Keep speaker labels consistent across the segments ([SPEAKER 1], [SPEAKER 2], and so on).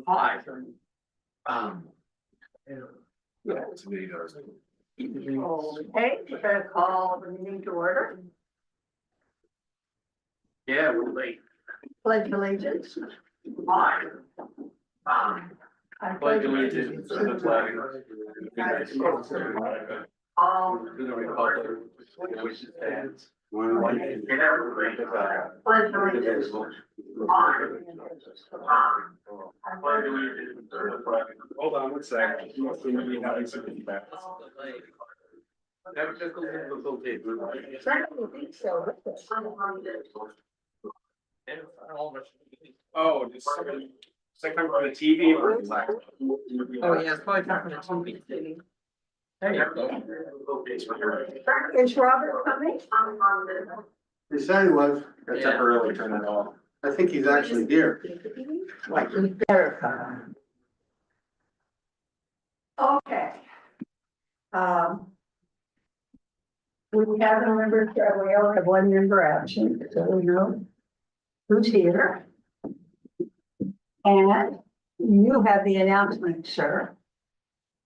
[SPEAKER 1] Hi. Yeah, it's a video.
[SPEAKER 2] Okay, we're gonna call the meeting to order.
[SPEAKER 1] Yeah, we're late.
[SPEAKER 2] Pledge allegiance.
[SPEAKER 1] Hi.
[SPEAKER 2] I
[SPEAKER 1] Pledge allegiance to the flag of the United States of America, to the republic for which it stands, one nation under God,
[SPEAKER 2] Pledge allegiance.
[SPEAKER 1] indivisible. Pledge allegiance to the flag. Hold on one second. That was just a little bit.
[SPEAKER 2] Certainly think so.
[SPEAKER 3] Oh, just second from the TV or the laptop?
[SPEAKER 4] Oh, yeah, it's probably coming from the TV.
[SPEAKER 3] There you go.
[SPEAKER 2] Is Robert coming?
[SPEAKER 5] He said he was.
[SPEAKER 3] Got temporarily turn it off.
[SPEAKER 5] I think he's actually here.
[SPEAKER 2] Like, we better come. Okay. We have a member, we only have one member absent, so we know who's here. And you have the announcement, sir.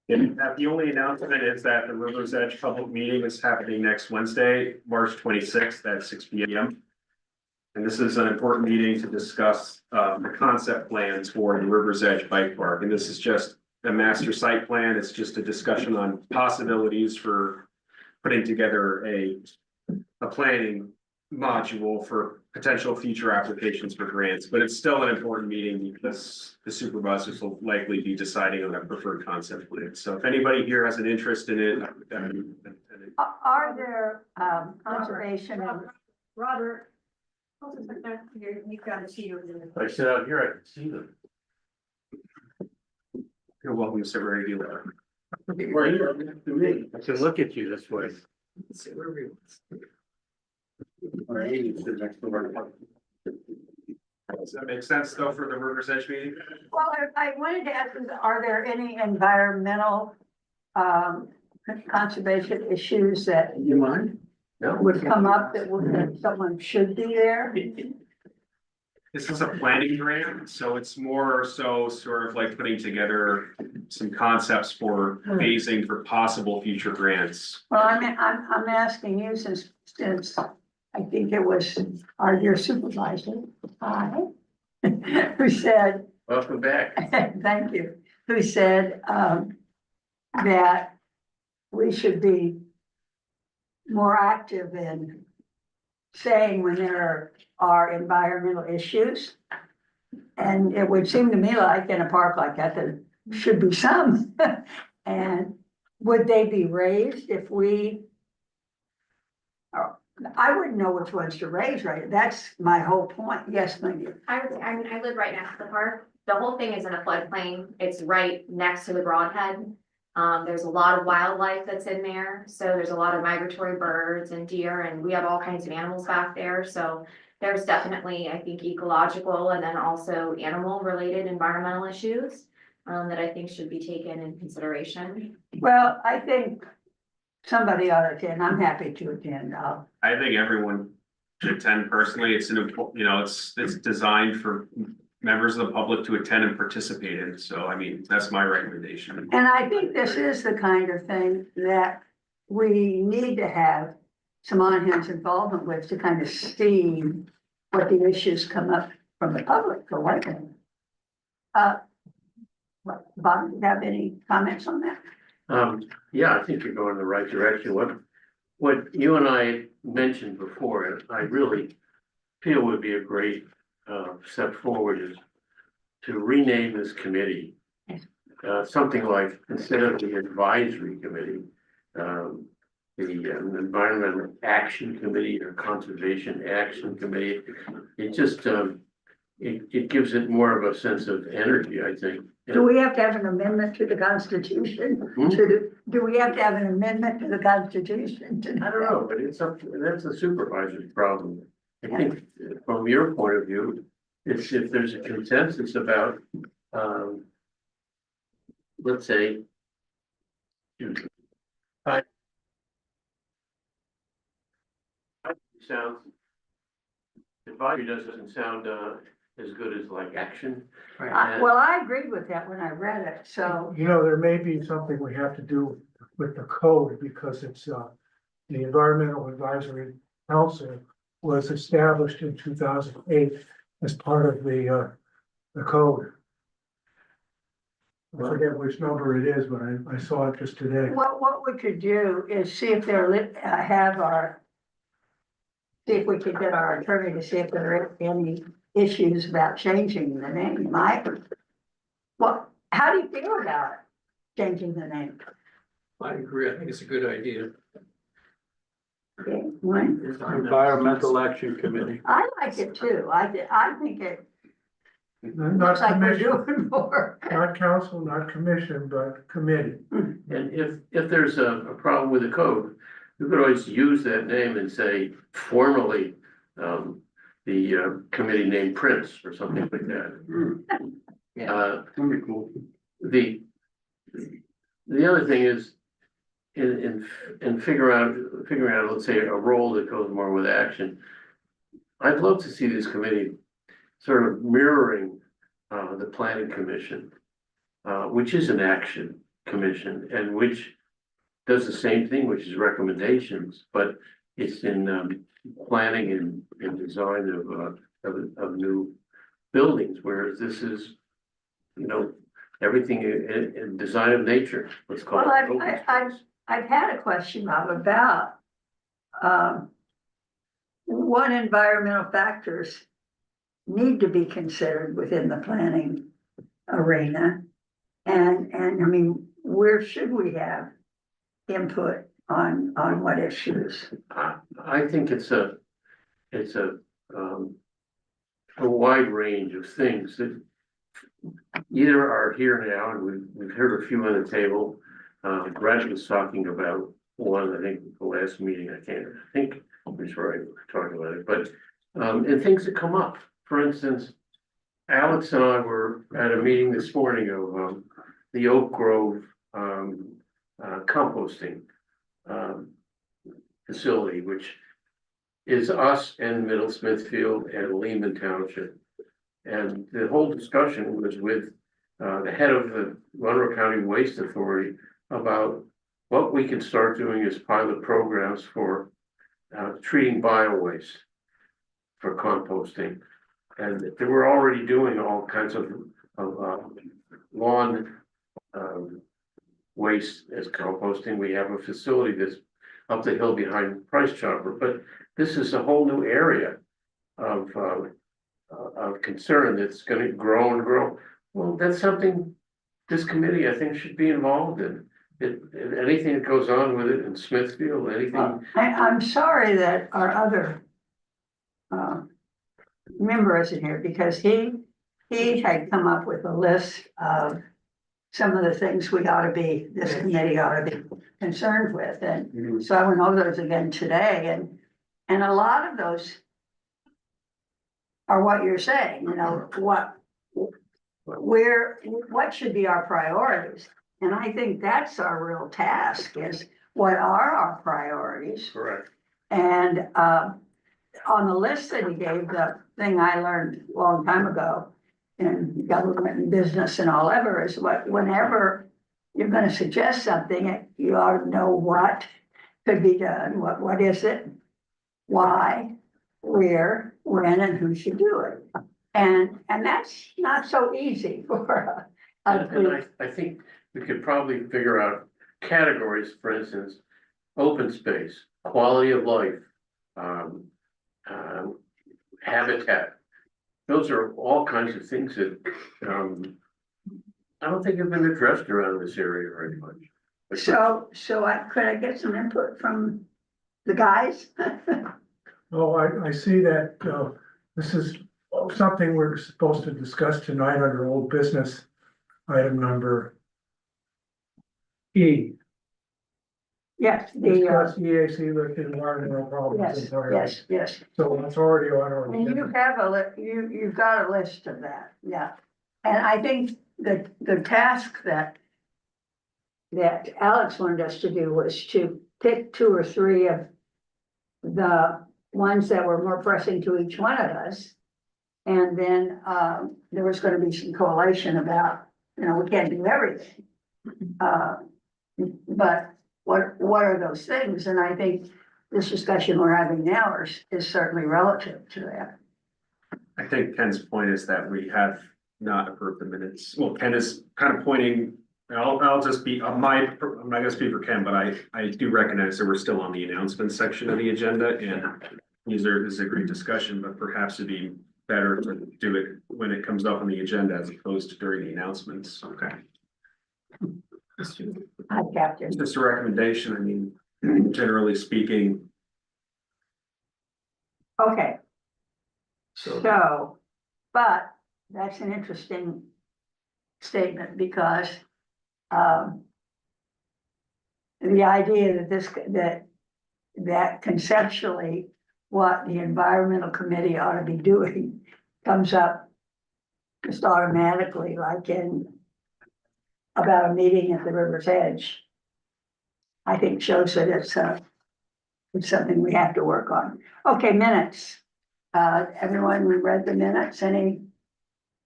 [SPEAKER 3] The only announcement is that the River's Edge public meeting is happening next Wednesday, March 26th at 6 p.m. And this is an important meeting to discuss the concept plans for the River's Edge Bike Park. And this is just a master site plan. It's just a discussion on possibilities for putting together a planning module for potential future applications for grants, but it's still an important meeting because the supervisors will likely be deciding on a preferred concept plan. So if anybody here has an interest in it,
[SPEAKER 2] Are there, conservation and
[SPEAKER 6] Robert. You've got to see you.
[SPEAKER 5] I sit out here, I can see them.
[SPEAKER 3] you're welcome to sit right here.
[SPEAKER 5] Right here, next to me. I can look at you this way. Or Amy sit next to her.
[SPEAKER 3] Does that make sense though for the River's Edge meeting?
[SPEAKER 2] well, I wanted to ask, are there any environmental, conservation issues that
[SPEAKER 5] You mind? No.
[SPEAKER 2] would come up that someone should be there?
[SPEAKER 3] This is a planning grant, so it's more so sort of like putting together some concepts for phasing for possible future grants.
[SPEAKER 2] Well, I'm asking you since I think it was your supervisor, who said,
[SPEAKER 5] Welcome back.
[SPEAKER 2] thank you, who said, that we should be more active in saying when there are environmental issues. And it would seem to me like in a park like that, there should be some. And would they be raised if we? I wouldn't know which ones to raise, right? That's my whole point. Yes, my dear.
[SPEAKER 6] I mean, I live right next to the park. The whole thing is in a floodplain. It's right next to the Broadhead. There's a lot of wildlife that's in there. So there's a lot of migratory birds and deer, and we have all kinds of animals back there. So there's definitely, I think, ecological and then also animal related environmental issues that I think should be taken in consideration.
[SPEAKER 2] Well, I think somebody ought to attend. I'm happy to attend.
[SPEAKER 3] I think everyone should attend personally. It's it's designed for members of the public to attend and participate in. So, I mean, that's my recommendation.
[SPEAKER 2] And I think this is the kind of thing that we need to have some on-hands involvement with to kind of see what the issues come up from the public for one thing. Bob, do you have any comments on that?
[SPEAKER 5] Yeah, I think you're going in the right direction. What you and I mentioned before, and I really feel would be a great step forward is to rename this committee. Something like, instead of the advisory committee, the environmental action committee or conservation action committee. It just, it gives it more of a sense of energy, I think.
[SPEAKER 2] Do we have to have an amendment to the Constitution? Do we have to have an amendment to the Constitution?
[SPEAKER 5] I don't know, but it's that's a supervisor's problem. I think from your point of view, it's if there's a consensus about, let's say, sounds, advisory doesn't sound as good as like action.
[SPEAKER 2] Well, I agreed with that when I read it, so,
[SPEAKER 7] You know, there may be something we have to do with the code because it's, the Environmental Advisory Council was established in 2008 as part of the code. I forget which number it is, but I saw it just today.
[SPEAKER 2] what we could do is see if they're see if we could get our attorney to see if there are any issues about changing the name, Mike. Well, how do you feel about changing the name?
[SPEAKER 8] I agree, I think it's a good idea.
[SPEAKER 2] Okay, Wayne?
[SPEAKER 1] Environmental Action Committee.
[SPEAKER 2] I like it too. I think it
[SPEAKER 7] Not
[SPEAKER 2] looks like we're
[SPEAKER 7] commission,
[SPEAKER 2] doing more.
[SPEAKER 7] not council, not commission, but committee.
[SPEAKER 5] And if there's a problem with the code, you could always use that name and say formally, the committee named Prince or something like that.
[SPEAKER 1] That'd be cool.
[SPEAKER 5] The other thing is in figuring out, let's say, a role that goes more with action. I'd love to see this committee sort of mirroring the planning commission, which is an action commission and which does the same thing, which is recommendations, but it's in planning and design of new buildings, whereas this is, you know, everything in design of nature, let's call
[SPEAKER 2] Well,
[SPEAKER 5] it. open space.
[SPEAKER 2] I've had a question, Bob, about what environmental factors need to be considered within the planning arena. And I mean, where should we have input on what issues?
[SPEAKER 5] I think it's a wide range of things that either are here now, and we've heard a few on the table. Brad was talking about one, I think, the last meeting, I think I'm sure I was talking about it, but and things that come up. For instance, Alex and I were at a meeting this morning of the Oak Grove composting facility, which is us and Middle Smithfield and Lehman Township. And the whole discussion was with the head of the Monroe County Waste Authority about what we can start doing as pilot programs for treating bio-waste for composting. And they were already doing all kinds of lawn waste as composting. We have a facility that's up the hill behind Price Chopper, but this is a whole new area of concern that's going to grow and grow. Well, that's something this committee, I think, should be involved in. Anything that goes on with it in Smithfield, anything.
[SPEAKER 2] I'm sorry that our other member isn't here because he had come up with a list of some of the things this committee ought to be concerned with. And so I went over those again today, and a lot of those are what you're saying, you know, what should be our priorities. And I think that's our real task, is what are our priorities?
[SPEAKER 5] Correct.
[SPEAKER 2] And on the list that he gave, the thing I learned a long time ago in government and business and all ever is whenever you're going to suggest something, you ought to know what could be done, what is it, why, where, when, and who should do it. And that's not so easy for
[SPEAKER 5] And I think we could probably figure out categories, for instance, open space, quality of life, habitat. Those are all kinds of things that I don't think have been addressed around this area very much.
[SPEAKER 2] So could I get some input from the guys?
[SPEAKER 7] Oh, I see that, this is something we're supposed to discuss tonight under old business, item number E.
[SPEAKER 2] Yes,
[SPEAKER 7] Discuss EAC lifted environmental problems.
[SPEAKER 2] yes.
[SPEAKER 7] So it's already on our
[SPEAKER 2] And you
[SPEAKER 7] agenda.
[SPEAKER 2] have you've got a list of that, yeah. And I think that the task that Alex wanted us to do was to pick 2 or 3 of the ones that were more pressing to each one of us And then, there was gonna be some coalition about, we can't do everything. But what are those things? And I think this discussion we're having now is certainly relative to that.
[SPEAKER 3] I think Ken's point is that we have not approved the minutes. Well, Ken is kind of pointing, I'll just be, I'm not gonna speak for Ken, but I do recognize that we're still on the announcement section of the agenda, and this is a great discussion, but perhaps it'd be better to do it when it comes up on the agenda as opposed to during the announcements. Okay.
[SPEAKER 2] Hi, Captain.
[SPEAKER 3] It's just a recommendation. I mean, generally speaking,
[SPEAKER 2] Okay,
[SPEAKER 8] So,
[SPEAKER 2] so, but that's an interesting statement because, the idea that conceptually what the environmental committee ought to be doing comes up just automatically, like in about a meeting at the river's edge, I think shows that it's something we have to work on. Okay, minutes. Everyone, we read the minutes. Any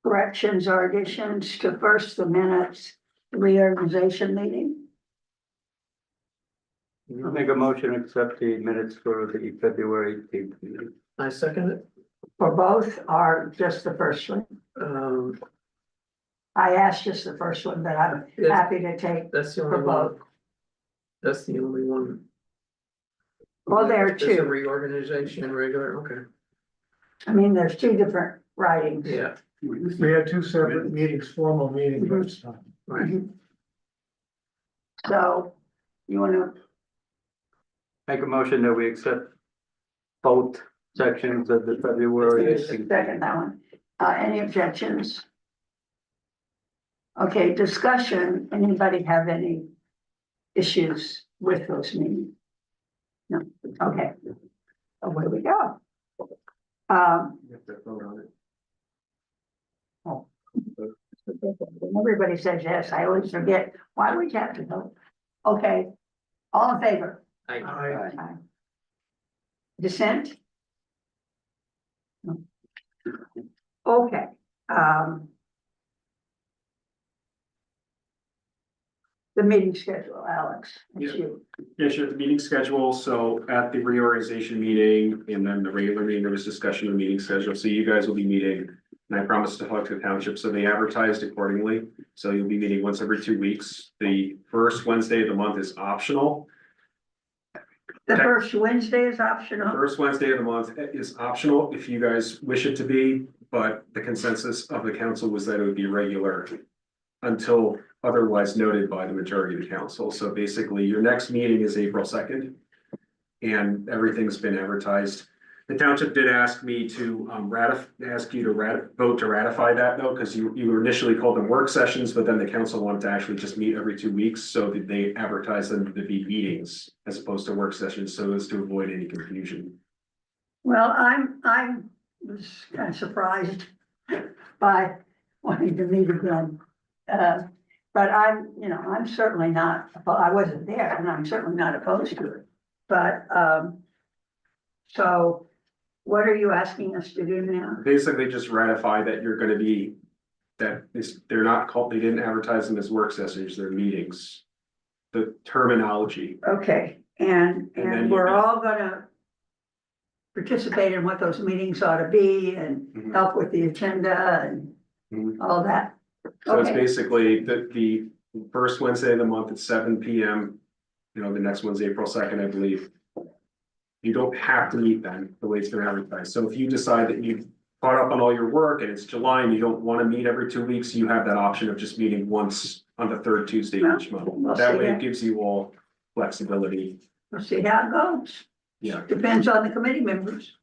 [SPEAKER 2] corrections or additions to first the minutes reorganization meeting?
[SPEAKER 1] I'll make a motion to accept the minutes for the February 18th meeting.
[SPEAKER 8] I second it.
[SPEAKER 2] For both or just the first one?
[SPEAKER 8] Um,
[SPEAKER 2] I asked just the first one, but I'm
[SPEAKER 8] Yes.
[SPEAKER 2] happy to take
[SPEAKER 8] that's the
[SPEAKER 2] for
[SPEAKER 8] only one.
[SPEAKER 2] both.
[SPEAKER 8] That's the only one.
[SPEAKER 2] Well, there are
[SPEAKER 8] There's a
[SPEAKER 2] two.
[SPEAKER 8] reorganization and regular, okay,
[SPEAKER 2] I mean, there's two different writings.
[SPEAKER 8] yeah,
[SPEAKER 7] We had two separate meetings, formal meetings last time.
[SPEAKER 8] right.
[SPEAKER 2] Mhm. So you wanna,
[SPEAKER 1] Make a motion that we accept both sections of the February 18th.
[SPEAKER 2] second that one. Any objections? Okay, discussion. Anybody have any issues with those meetings? No, okay. Away we go.
[SPEAKER 3] you have to vote on it.
[SPEAKER 2] Everybody says yes. I always forget. Why would you have to vote? Okay, all in favor?
[SPEAKER 8] I,
[SPEAKER 2] Aye. Dissent? No. Okay, the meeting schedule, Alex, it's
[SPEAKER 3] Yeah.
[SPEAKER 2] you.
[SPEAKER 3] Yeah, sure, the meeting schedule, so at the reorganization meeting and then the regular meeting, there was discussion of the meeting schedule, so you guys will be meeting. And I promised to talk to the township, so they advertised accordingly, so you'll be meeting once every 2 weeks. The first Wednesday of the month is optional.
[SPEAKER 2] The
[SPEAKER 3] Okay.
[SPEAKER 2] first Wednesday is
[SPEAKER 3] The
[SPEAKER 2] optional.
[SPEAKER 3] first Wednesday of the month is optional if you guys wish it to be, but the consensus of the council was that it would be regular until otherwise noted by the majority of the council. So basically, your next meeting is April 2nd. And everything's been advertised. The township did ask me to vote to ratify that though, because you initially called them work sessions, but then the council wanted to actually just meet every 2 weeks. So that they advertised them to be meetings as opposed to work sessions, so as to avoid any confusion.
[SPEAKER 2] Well, I was kind of surprised by wanting to meet again. But I'm certainly not, I wasn't there and I'm certainly not opposed to it. But, so what are you asking us to do now?
[SPEAKER 3] Basically just ratify that you're gonna be, they're not called, they didn't advertise them as work sessions, they're meetings. The terminology,
[SPEAKER 2] Okay,
[SPEAKER 3] And then
[SPEAKER 2] and
[SPEAKER 3] you
[SPEAKER 2] we're
[SPEAKER 3] can-
[SPEAKER 2] all gonna participate in what those meetings ought to be and
[SPEAKER 3] Mhm.
[SPEAKER 2] help with the agenda and
[SPEAKER 3] Mhm.
[SPEAKER 2] all that.
[SPEAKER 3] So it's
[SPEAKER 2] Okay.
[SPEAKER 3] basically the first Wednesday of the month at 7 PM. You know, the next one's April 2nd, I believe. You don't have to meet then, the way it's been advertised. So if you decide that you've caught up on all your work and it's July and you don't want to meet every 2 weeks, you have that option of just meeting once on the third Tuesday of each month.
[SPEAKER 2] We'll
[SPEAKER 3] That
[SPEAKER 2] see
[SPEAKER 3] way
[SPEAKER 2] that.
[SPEAKER 3] it gives you all flexibility.
[SPEAKER 2] We'll see how it goes.
[SPEAKER 3] Yeah,
[SPEAKER 2] Depends on the committee members.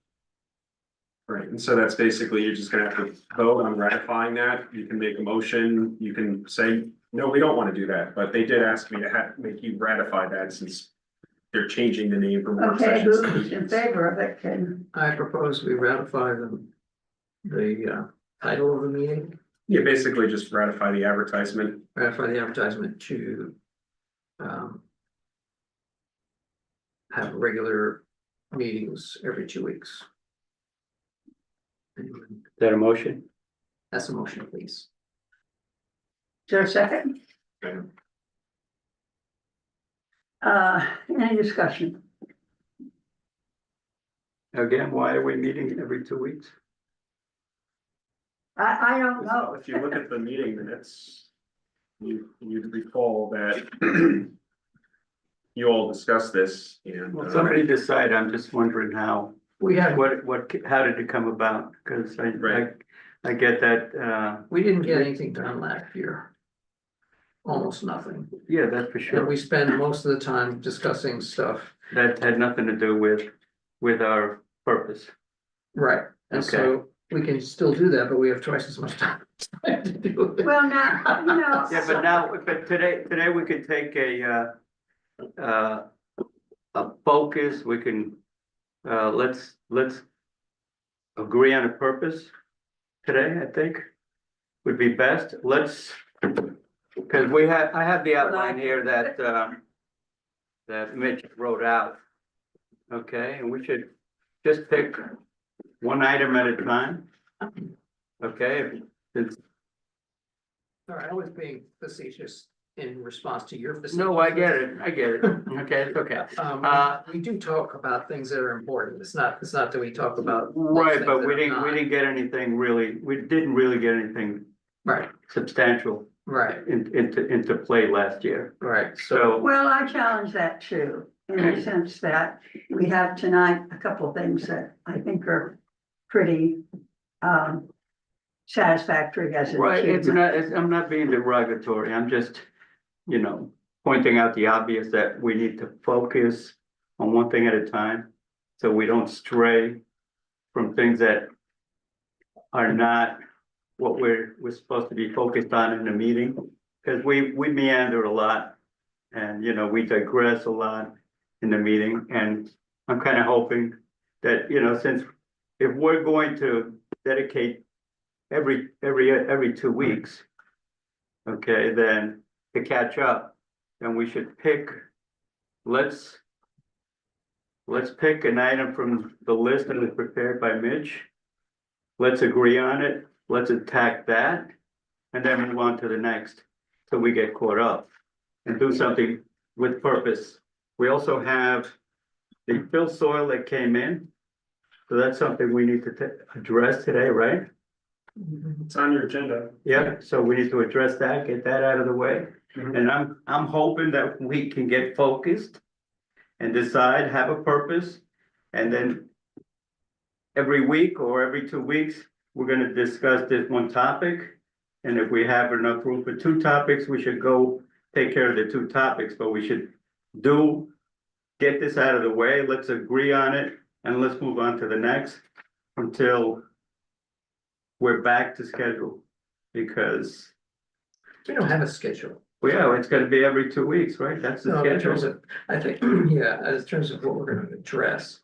[SPEAKER 3] right. And so that's basically, you're just gonna have to vote on ratifying that. You can make a motion, you can say, no, we don't want to do that, but they did ask me to make you ratify that since they're changing the name from work
[SPEAKER 2] Okay,
[SPEAKER 3] sessions to
[SPEAKER 2] who's in
[SPEAKER 3] meetings.
[SPEAKER 2] favor of it can,
[SPEAKER 8] I propose we ratify the title of the meeting,
[SPEAKER 3] Yeah, basically just ratify the advertisement.
[SPEAKER 8] ratify the advertisement to have regular meetings every 2 weeks.
[SPEAKER 5] Is that a motion?
[SPEAKER 8] That's a motion, please.
[SPEAKER 2] Is there a second? Any discussion?
[SPEAKER 1] Again, why are we meeting every 2 weeks?
[SPEAKER 2] I don't know.
[SPEAKER 3] If you look at the meeting minutes, you'd recall that you all discussed this and.
[SPEAKER 1] Well, somebody decide, I'm just wondering how,
[SPEAKER 8] We had,
[SPEAKER 1] how did it come about? Cause
[SPEAKER 3] Right.
[SPEAKER 1] I get that,
[SPEAKER 8] we didn't get anything done last year. Almost nothing.
[SPEAKER 1] yeah, that's for
[SPEAKER 8] And
[SPEAKER 1] sure.
[SPEAKER 8] we spend most of the time discussing stuff.
[SPEAKER 1] That had nothing to do with our purpose.
[SPEAKER 8] Right. And so we can still do that, but we have twice as much time to do it.
[SPEAKER 2] Well, now, you know.
[SPEAKER 1] Yeah, but today we could take a focus, we can, let's agree on a purpose today, I think, would be best. Let's, because I have the outline here that Mitch wrote out. Okay, and we should just pick one item at a time. Okay, it's,
[SPEAKER 8] All right, I was being facetious in response to your facetious.
[SPEAKER 1] no, I get it. Okay, it's okay.
[SPEAKER 8] We do talk about things that are important. It's not that we talk about.
[SPEAKER 1] Right,
[SPEAKER 8] things
[SPEAKER 1] but
[SPEAKER 8] that
[SPEAKER 1] we
[SPEAKER 8] are
[SPEAKER 1] didn't
[SPEAKER 8] not.
[SPEAKER 1] get anything really, we didn't really get anything
[SPEAKER 8] Right,
[SPEAKER 1] substantial
[SPEAKER 8] right,
[SPEAKER 1] into play last year.
[SPEAKER 8] right.
[SPEAKER 1] So,
[SPEAKER 2] Well, I challenge that too, in the sense that we have tonight a couple of things that I think are pretty satisfactory as an
[SPEAKER 1] right, it's
[SPEAKER 2] achievement.
[SPEAKER 1] not, I'm not being derogatory, I'm just, pointing out the obvious that we need to focus on one thing at a time. So we don't stray from things that are not what we're supposed to be focused on in the meeting. Cause we meander a lot and, we digress a lot in the meeting. And I'm kind of hoping that, since if we're going to dedicate every 2 weeks, okay, then to catch up, then we should pick, let's pick an item from the list that was prepared by Mitch. Let's agree on it, let's attack that, and then move on to the next, so we get caught up and do something with purpose. We also have the fill soil that came in, so that's something we need to address today, right?
[SPEAKER 3] It's on your agenda.
[SPEAKER 1] Yeah, so we need to address that, get that out of the way.
[SPEAKER 3] Mhm.
[SPEAKER 1] And I'm hoping that we can get focused and decide, have a purpose, and then every week or every 2 weeks, we're gonna discuss this one topic. And if we have enough room for 2 topics, we should go take care of the 2 topics, but we should get this out of the way, let's agree on it, and let's move on to the next until we're back to schedule, because,
[SPEAKER 8] We don't have a schedule.
[SPEAKER 1] well, yeah, it's gonna be every 2 weeks, right? That's the
[SPEAKER 8] No, in terms
[SPEAKER 1] schedule.
[SPEAKER 8] of, I think, yeah, in terms of what we're gonna address.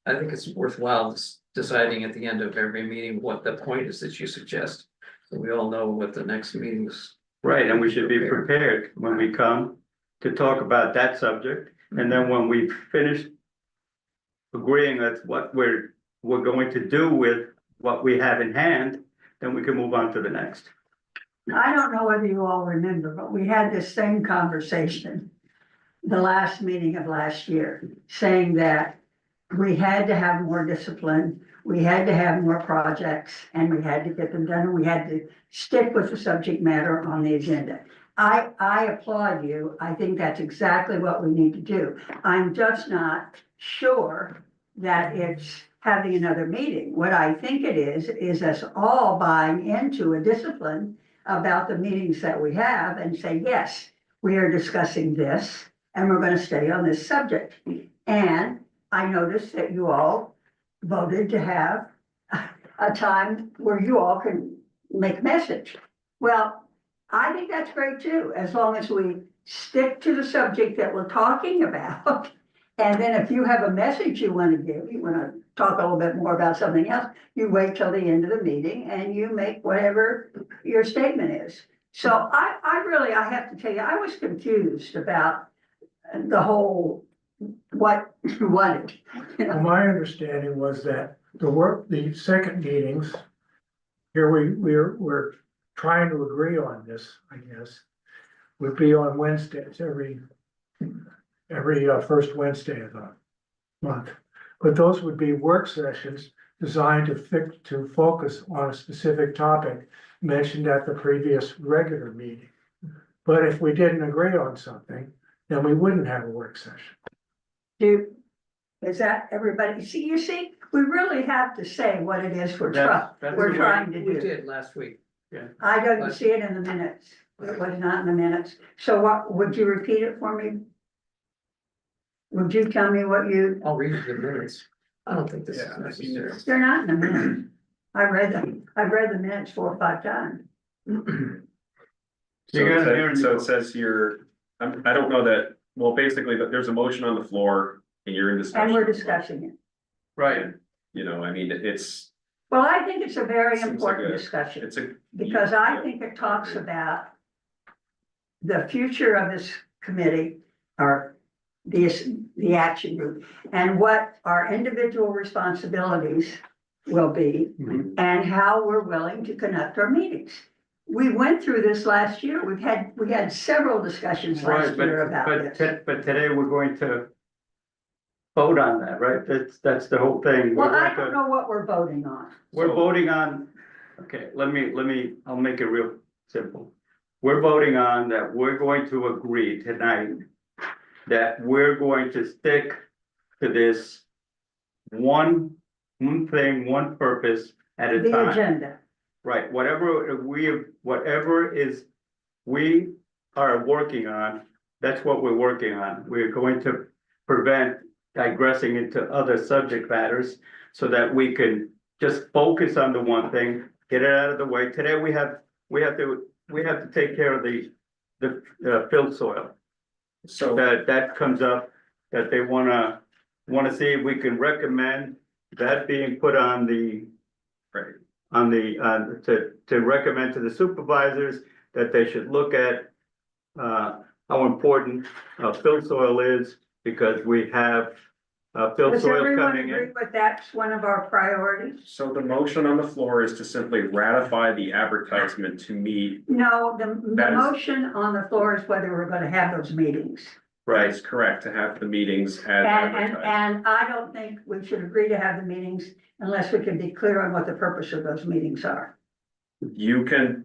[SPEAKER 8] I think it's worthwhile deciding at the end of every meeting what the point is that you suggest. So we all know what the next meeting's.
[SPEAKER 1] Right, and we should be prepared when we come to talk about that subject. And then when we finish agreeing that's what we're going to do with what we have in hand, then we can move on to the next.
[SPEAKER 2] I don't know whether you all remember, but we had this same conversation the last meeting of last year, saying that we had to have more discipline, we had to have more projects, and we had to get them done, and we had to stick with the subject matter on the agenda. I applaud you. I think that's exactly what we need to do. I'm just not sure that it's having another meeting. What I think it is us all buying into a discipline about the meetings that we have and say, yes, we are discussing this and we're going to stay on this subject. And I noticed that you all voted to have a time where you all can make message. Well, I think that's great too, as long as we stick to the subject that we're talking about. And then if you have a message you want to give, you want to talk a little bit more about something else, you wait till the end of the meeting and you make whatever your statement is. So I have to tell you, I was confused about the whole, what you wanted.
[SPEAKER 7] Well, my understanding was that the second meetings. Here we're trying to agree on this, I guess. Would be on Wednesdays, every first Wednesday of the month. But those would be work sessions designed to focus on a specific topic mentioned at the previous regular meeting. But if we didn't agree on something, then we wouldn't have a work session.
[SPEAKER 2] Is that everybody? See, you see, we really have to say what it is we're
[SPEAKER 1] That's the way-
[SPEAKER 2] trying to
[SPEAKER 8] We
[SPEAKER 2] do.
[SPEAKER 8] did last week.
[SPEAKER 2] I didn't see it in the minutes. It was not in the minutes. So what, would you repeat it for me? Would you tell me what you,
[SPEAKER 8] I'll read the minutes. I don't think this is
[SPEAKER 3] Yeah, I mean,
[SPEAKER 8] necessary.
[SPEAKER 2] they're not in the minutes. I've read the minutes 4 or 5 times.
[SPEAKER 3] So it says here, I don't know that, well, basically, but there's a motion on the floor and you're in discussion.
[SPEAKER 2] And we're discussing it.
[SPEAKER 1] Right,
[SPEAKER 3] You know, I mean, it's,
[SPEAKER 2] Well, I think it's a very
[SPEAKER 3] Seems like
[SPEAKER 2] important
[SPEAKER 3] a-
[SPEAKER 2] discussion.
[SPEAKER 3] it's a.
[SPEAKER 2] Because I think it talks about the future of this committee or the action group and what our individual responsibilities will be
[SPEAKER 1] Mhm.
[SPEAKER 2] and how we're willing to conduct our meetings. We went through this last year. We had several discussions
[SPEAKER 1] right,
[SPEAKER 2] last year about this.
[SPEAKER 1] but today we're going to vote on that, right? That's the whole thing.
[SPEAKER 2] Well,
[SPEAKER 1] We're
[SPEAKER 2] I
[SPEAKER 1] going
[SPEAKER 2] don't
[SPEAKER 1] to-
[SPEAKER 2] know what we're voting on.
[SPEAKER 1] We're voting on, okay, I'll make it real simple. We're voting on that we're going to agree tonight that we're going to stick to this one thing, one purpose at a
[SPEAKER 2] The
[SPEAKER 1] time.
[SPEAKER 2] agenda.
[SPEAKER 1] Right, whatever we are working on, that's what we're working on. We're going to prevent digressing into other subject matters so that we can just focus on the one thing, get it out of the way. Today, we have to take care of the fill soil.
[SPEAKER 3] So,
[SPEAKER 1] That comes up, that they wanna see if we can recommend that being put on the,
[SPEAKER 3] right,
[SPEAKER 1] to recommend to the supervisors that they should look at how important fill soil is, because we have fill
[SPEAKER 2] Does
[SPEAKER 1] soil
[SPEAKER 2] everyone
[SPEAKER 1] coming
[SPEAKER 2] agree
[SPEAKER 1] in.
[SPEAKER 2] with that's one of our priorities?
[SPEAKER 3] so the motion on the floor is to simply ratify the advertisement to meet.
[SPEAKER 2] No, the
[SPEAKER 3] That is-
[SPEAKER 2] motion on the floor is whether we're gonna have those meetings.
[SPEAKER 3] That is correct, to have the meetings as
[SPEAKER 2] And
[SPEAKER 3] advertised.
[SPEAKER 2] I don't think we should agree to have the meetings unless we can be clear on what the purpose of those meetings are.
[SPEAKER 3] You can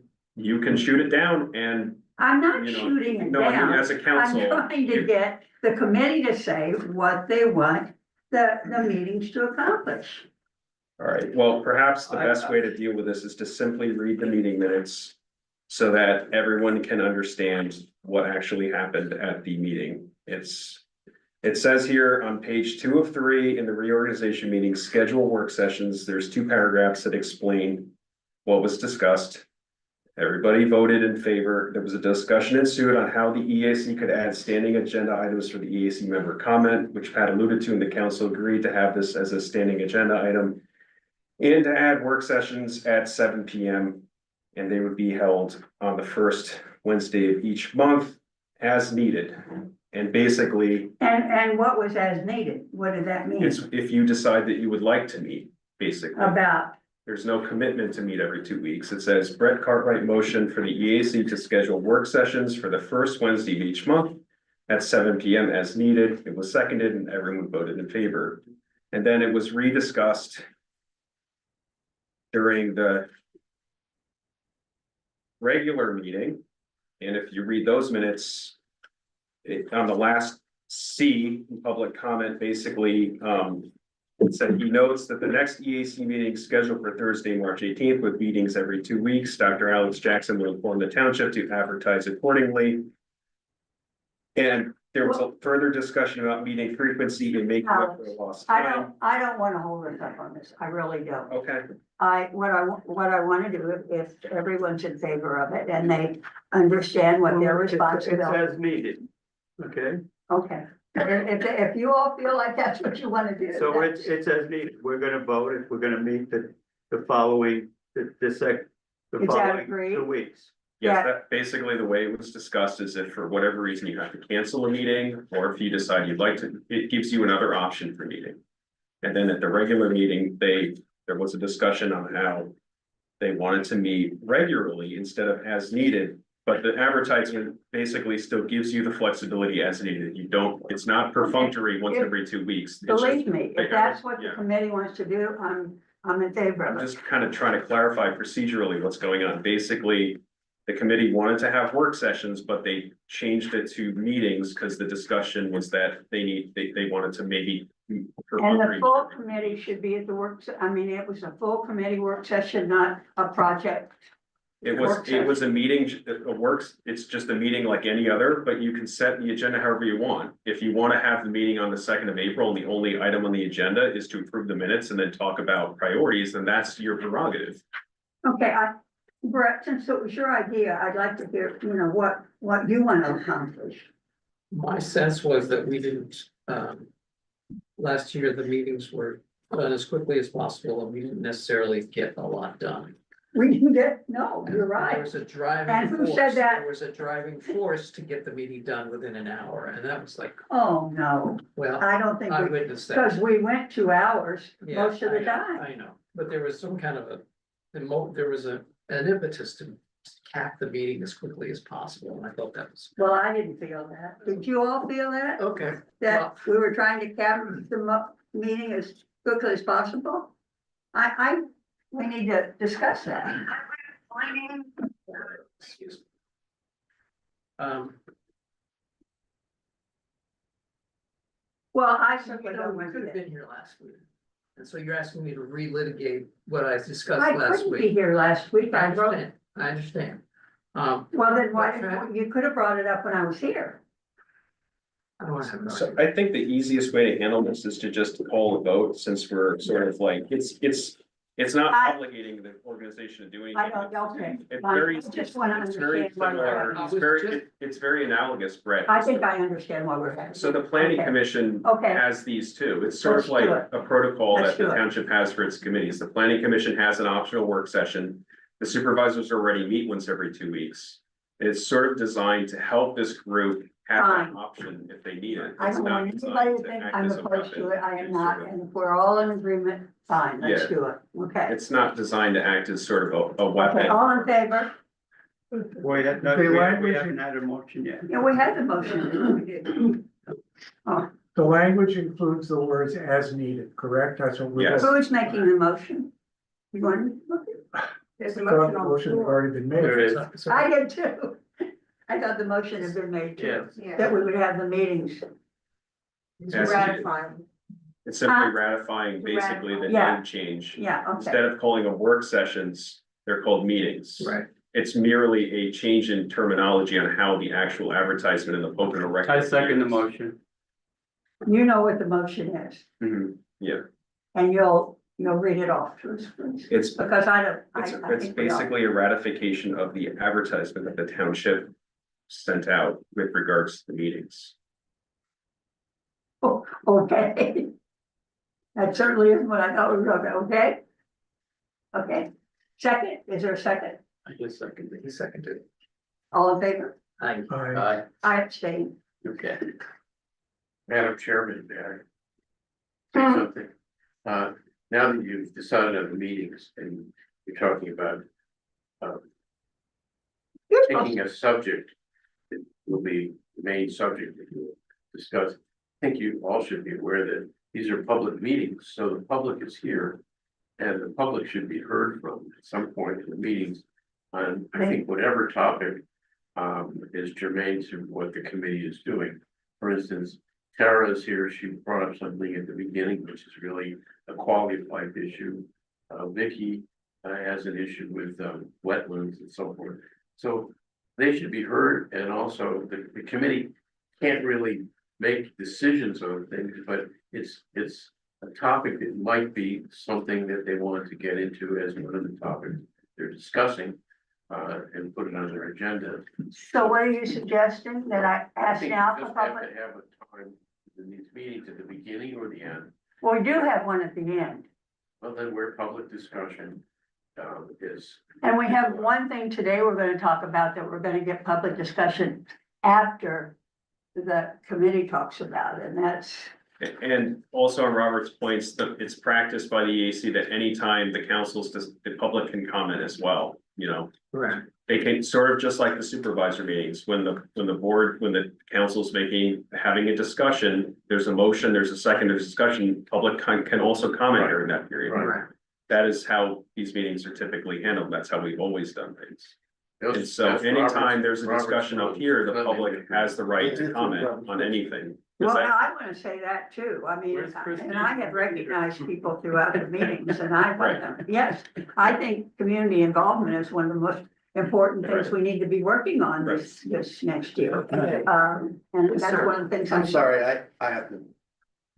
[SPEAKER 3] shoot it down and,
[SPEAKER 2] I'm not
[SPEAKER 3] you know,
[SPEAKER 2] shooting it
[SPEAKER 3] no, I mean,
[SPEAKER 2] down.
[SPEAKER 3] as a council.
[SPEAKER 2] I'm trying to get the committee to say what they want the meetings to accomplish.
[SPEAKER 3] All right, well, perhaps the best way to deal with this is to simply read the meeting minutes so that everyone can understand what actually happened at the meeting. It says here on page 2 of 3 in the reorganization meeting, schedule work sessions, there's 2 paragraphs that explain what was discussed. Everybody voted in favor. There was a discussion ensued on how the EAC could add standing agenda items for the EAC member comment, which Pat alluded to, and the council agreed to have this as a standing agenda item. And to add work sessions at 7 PM, and they would be held on the first Wednesday of each month as needed. And basically,
[SPEAKER 2] And what was as needed? What did that mean?
[SPEAKER 3] it's if you decide that you would like to meet, basically.
[SPEAKER 2] About,
[SPEAKER 3] There's no commitment to meet every 2 weeks. It says Brett Cartwright motion for the EAC to schedule work sessions for the first Wednesday of each month at 7 PM as needed. It was seconded and everyone voted in favor. And then it was rediscussed during the regular meeting. And if you read those minutes, on the last C, public comment, basically, it said he notes that the next EAC meeting is scheduled for Thursday, March 18th, with meetings every 2 weeks. Dr. Alex Jackson will inform the township to advertise accordingly. And there was a further discussion about meeting frequency and making up for the lost time.
[SPEAKER 2] I don't wanna hold us up on this. I really don't.
[SPEAKER 3] Okay,
[SPEAKER 2] What I wanna do, if everyone's in favor of it and they understand what their
[SPEAKER 1] It's
[SPEAKER 2] responsibility.
[SPEAKER 1] as needed, okay?
[SPEAKER 2] Okay, if you all feel like that's what you wanna do.
[SPEAKER 1] So
[SPEAKER 2] that's-
[SPEAKER 1] it's as needed. We're gonna vote if we're gonna meet the following, the
[SPEAKER 2] Is that
[SPEAKER 1] following
[SPEAKER 2] agreed?
[SPEAKER 1] 2 weeks.
[SPEAKER 3] yes,
[SPEAKER 2] Yeah.
[SPEAKER 3] that basically the way it was discussed is if for whatever reason you have to cancel a meeting, or if you decide you'd like to, it gives you another option for meeting. And then at the regular meeting, there was a discussion on how they wanted to meet regularly instead of as needed. But the advertisement basically still gives you the flexibility as needed. You don't, it's not perfunctory once every 2 weeks. It's just-
[SPEAKER 2] Believe me, if that's what the
[SPEAKER 3] Yeah.
[SPEAKER 2] committee wants to do, I'm in favor
[SPEAKER 3] I'm
[SPEAKER 2] of it.
[SPEAKER 3] just kind of trying to clarify procedurally what's going on. Basically, the committee wanted to have work sessions, but they changed it to meetings because the discussion was that they wanted to maybe.
[SPEAKER 2] And the full committee should be at the it was a full committee work session, not a project.
[SPEAKER 3] It was a meeting, it's just a meeting like any other, but you can set the agenda however you want. If you want to have the meeting on the 2nd of April and the only item on the agenda is to approve the minutes and then talk about priorities, then that's your prerogative.
[SPEAKER 2] Okay, Brett, since it was your idea, I'd like to hear, what you want to accomplish.
[SPEAKER 8] My sense was that we didn't, last year, the meetings were done as quickly as possible and we didn't necessarily get a lot done.
[SPEAKER 2] We didn't no, you're
[SPEAKER 8] There
[SPEAKER 2] right.
[SPEAKER 8] was a driving
[SPEAKER 2] And who
[SPEAKER 8] force,
[SPEAKER 2] said that?
[SPEAKER 8] there was a driving force to get the meeting done within an hour, and that was like,
[SPEAKER 2] Oh, no,
[SPEAKER 8] well,
[SPEAKER 2] I don't think
[SPEAKER 8] I
[SPEAKER 2] we,
[SPEAKER 8] witnessed
[SPEAKER 2] because
[SPEAKER 8] that.
[SPEAKER 2] we went 2 hours
[SPEAKER 8] Yeah,
[SPEAKER 2] most of the
[SPEAKER 8] I know,
[SPEAKER 2] time.
[SPEAKER 8] I know, but there was some kind of there was an impetus to cap the meeting as quickly as possible, and I thought that was.
[SPEAKER 2] Well, I didn't feel that. Did you all feel that?
[SPEAKER 8] Okay.
[SPEAKER 2] That we were trying to cap the meeting as quickly as possible? We need to discuss that.
[SPEAKER 8] Excuse me.
[SPEAKER 2] Well, I
[SPEAKER 8] You
[SPEAKER 2] certainly
[SPEAKER 8] know,
[SPEAKER 2] don't
[SPEAKER 8] we
[SPEAKER 2] want
[SPEAKER 8] could
[SPEAKER 2] to
[SPEAKER 8] have
[SPEAKER 2] do that.
[SPEAKER 8] been here last week, and so you're asking me to relitigate what I discussed
[SPEAKER 2] I
[SPEAKER 8] last
[SPEAKER 2] couldn't be
[SPEAKER 8] week.
[SPEAKER 2] here last week.
[SPEAKER 8] I
[SPEAKER 2] I wrote,
[SPEAKER 8] understand.
[SPEAKER 2] well, then why
[SPEAKER 8] But
[SPEAKER 2] didn't, you could have brought it up when I was here.
[SPEAKER 8] I don't have no
[SPEAKER 3] So
[SPEAKER 8] idea.
[SPEAKER 3] I think the easiest way to handle this is to just call a vote, since we're sort of like, it's not
[SPEAKER 2] I-
[SPEAKER 3] obligating the organization to do anything.
[SPEAKER 2] I don't, okay.
[SPEAKER 3] It's
[SPEAKER 2] Fine.
[SPEAKER 3] very,
[SPEAKER 2] I just want to
[SPEAKER 3] it's very
[SPEAKER 2] understand why we're
[SPEAKER 3] similar,
[SPEAKER 2] having.
[SPEAKER 3] it's very analogous, Brett.
[SPEAKER 2] I think I understand why we're having.
[SPEAKER 3] So the planning
[SPEAKER 2] Okay.
[SPEAKER 3] commission
[SPEAKER 2] Okay.
[SPEAKER 3] has these too. It's sort of
[SPEAKER 2] Let's do
[SPEAKER 3] like
[SPEAKER 2] it.
[SPEAKER 3] a protocol
[SPEAKER 2] Let's
[SPEAKER 3] that the
[SPEAKER 2] do it.
[SPEAKER 3] township has for its committees. The planning commission has an optional work session. The supervisors already meet once every 2 weeks. It's sort of designed to help this group have that
[SPEAKER 2] Fine.
[SPEAKER 3] option if they need it.
[SPEAKER 2] I
[SPEAKER 3] It's
[SPEAKER 2] don't
[SPEAKER 3] not
[SPEAKER 2] want
[SPEAKER 3] designed
[SPEAKER 2] anybody to
[SPEAKER 3] to
[SPEAKER 2] think
[SPEAKER 3] act
[SPEAKER 2] I'm
[SPEAKER 3] as a
[SPEAKER 2] opposed to
[SPEAKER 3] weapon.
[SPEAKER 2] it. I am
[SPEAKER 3] It's
[SPEAKER 2] not,
[SPEAKER 3] sort of-
[SPEAKER 2] and if we're all in agreement, fine, let's
[SPEAKER 3] Yeah.
[SPEAKER 2] do it. Okay.
[SPEAKER 3] It's not designed to act as sort of a
[SPEAKER 2] Okay,
[SPEAKER 3] weapon.
[SPEAKER 2] all in favor?
[SPEAKER 1] We have,
[SPEAKER 7] The
[SPEAKER 1] we
[SPEAKER 7] language-
[SPEAKER 1] haven't had a motion yet.
[SPEAKER 2] Yeah, we had the motion. We did. Oh,
[SPEAKER 7] The language includes the words as needed, correct? That's what we're.
[SPEAKER 3] Yes.
[SPEAKER 2] who's making the motion? You want? There's a
[SPEAKER 7] The
[SPEAKER 2] motion on the
[SPEAKER 7] motion had
[SPEAKER 2] floor.
[SPEAKER 7] already been made.
[SPEAKER 5] There is.
[SPEAKER 8] So-
[SPEAKER 2] I did too. I thought the motion had been made too,
[SPEAKER 5] Yes.
[SPEAKER 2] that we would have the meetings.
[SPEAKER 3] As
[SPEAKER 4] Ratifying.
[SPEAKER 3] It's simply
[SPEAKER 2] Huh?
[SPEAKER 3] ratifying basically the
[SPEAKER 2] Yeah.
[SPEAKER 3] name change.
[SPEAKER 2] Yeah, okay.
[SPEAKER 3] Instead of calling them work sessions, they're called meetings.
[SPEAKER 8] Right,
[SPEAKER 3] It's merely a change in terminology on how the actual advertisement in the Pocono record.
[SPEAKER 1] I second the motion.
[SPEAKER 2] You know what the motion is,
[SPEAKER 3] Mhm. Yeah,
[SPEAKER 2] and you'll read it off to us, please,
[SPEAKER 3] it's,
[SPEAKER 2] because I don't, I
[SPEAKER 3] it's
[SPEAKER 2] think we all.
[SPEAKER 3] basically a ratification of the advertisement that the township sent out with regards to the meetings.
[SPEAKER 2] Oh, okay. That certainly isn't what I thought we were going to, okay? Okay, second, is there a second?
[SPEAKER 1] I just seconded it.
[SPEAKER 8] he seconded it.
[SPEAKER 2] All in favor?
[SPEAKER 8] I,
[SPEAKER 7] Aye.
[SPEAKER 2] I abstain.
[SPEAKER 1] Okay.
[SPEAKER 5] Madam Chairman, may I say something? Now that you've decided on the meetings and you're talking about
[SPEAKER 2] You're supposed
[SPEAKER 5] taking a subject that will be the main subject that you'll discuss, I think you all should be aware that these are public meetings, so the public is here. And the public should be heard from at some point in the meetings on, I think, whatever topic is germane to what the committee is doing. For instance, Tara is here, she brought up something at the beginning, which is really a quality of life issue. Vicky has an issue with wetlands and so forth. So they should be heard, and also the committee can't really make decisions on things, but it's a topic that might be something that they want to get into as one of the topics they're discussing. And put it on their agenda.
[SPEAKER 2] So what are you suggesting, that I
[SPEAKER 5] I
[SPEAKER 2] ask
[SPEAKER 5] think you
[SPEAKER 2] now for
[SPEAKER 5] just have
[SPEAKER 2] public?
[SPEAKER 5] to have a time in these meetings at the beginning or the end,
[SPEAKER 2] Well, we do have one at the end,
[SPEAKER 5] well, then where public discussion is.
[SPEAKER 2] and we have one thing today we're gonna talk about, that we're gonna get public discussion after the committee talks about, and that's
[SPEAKER 3] And also on Robert's points, it's practiced by the EAC that anytime the the public can comment as well, you know.
[SPEAKER 8] Right.
[SPEAKER 3] They can sort of just like the supervisor meetings, when the council's having a discussion, there's a motion, there's a second, there's discussion, public can also comment during that period.
[SPEAKER 8] Right.
[SPEAKER 3] That is how these meetings are typically handled. That's how we've always done things. And so
[SPEAKER 5] That's
[SPEAKER 3] anytime there's a
[SPEAKER 5] Robert's
[SPEAKER 3] discussion up
[SPEAKER 5] rules.
[SPEAKER 3] here, the public has the right to comment on anything.
[SPEAKER 2] Well,
[SPEAKER 3] Is that-
[SPEAKER 2] I want to say that too. I mean,
[SPEAKER 5] Where's Christine?
[SPEAKER 2] and I have recognized people throughout the meetings and I want them. Yes, I think community involvement is one of the most important things we need to be working on this next year. And
[SPEAKER 8] Yes,
[SPEAKER 2] that's
[SPEAKER 8] sir.
[SPEAKER 2] one of the things.
[SPEAKER 9] I'm sorry, I have to,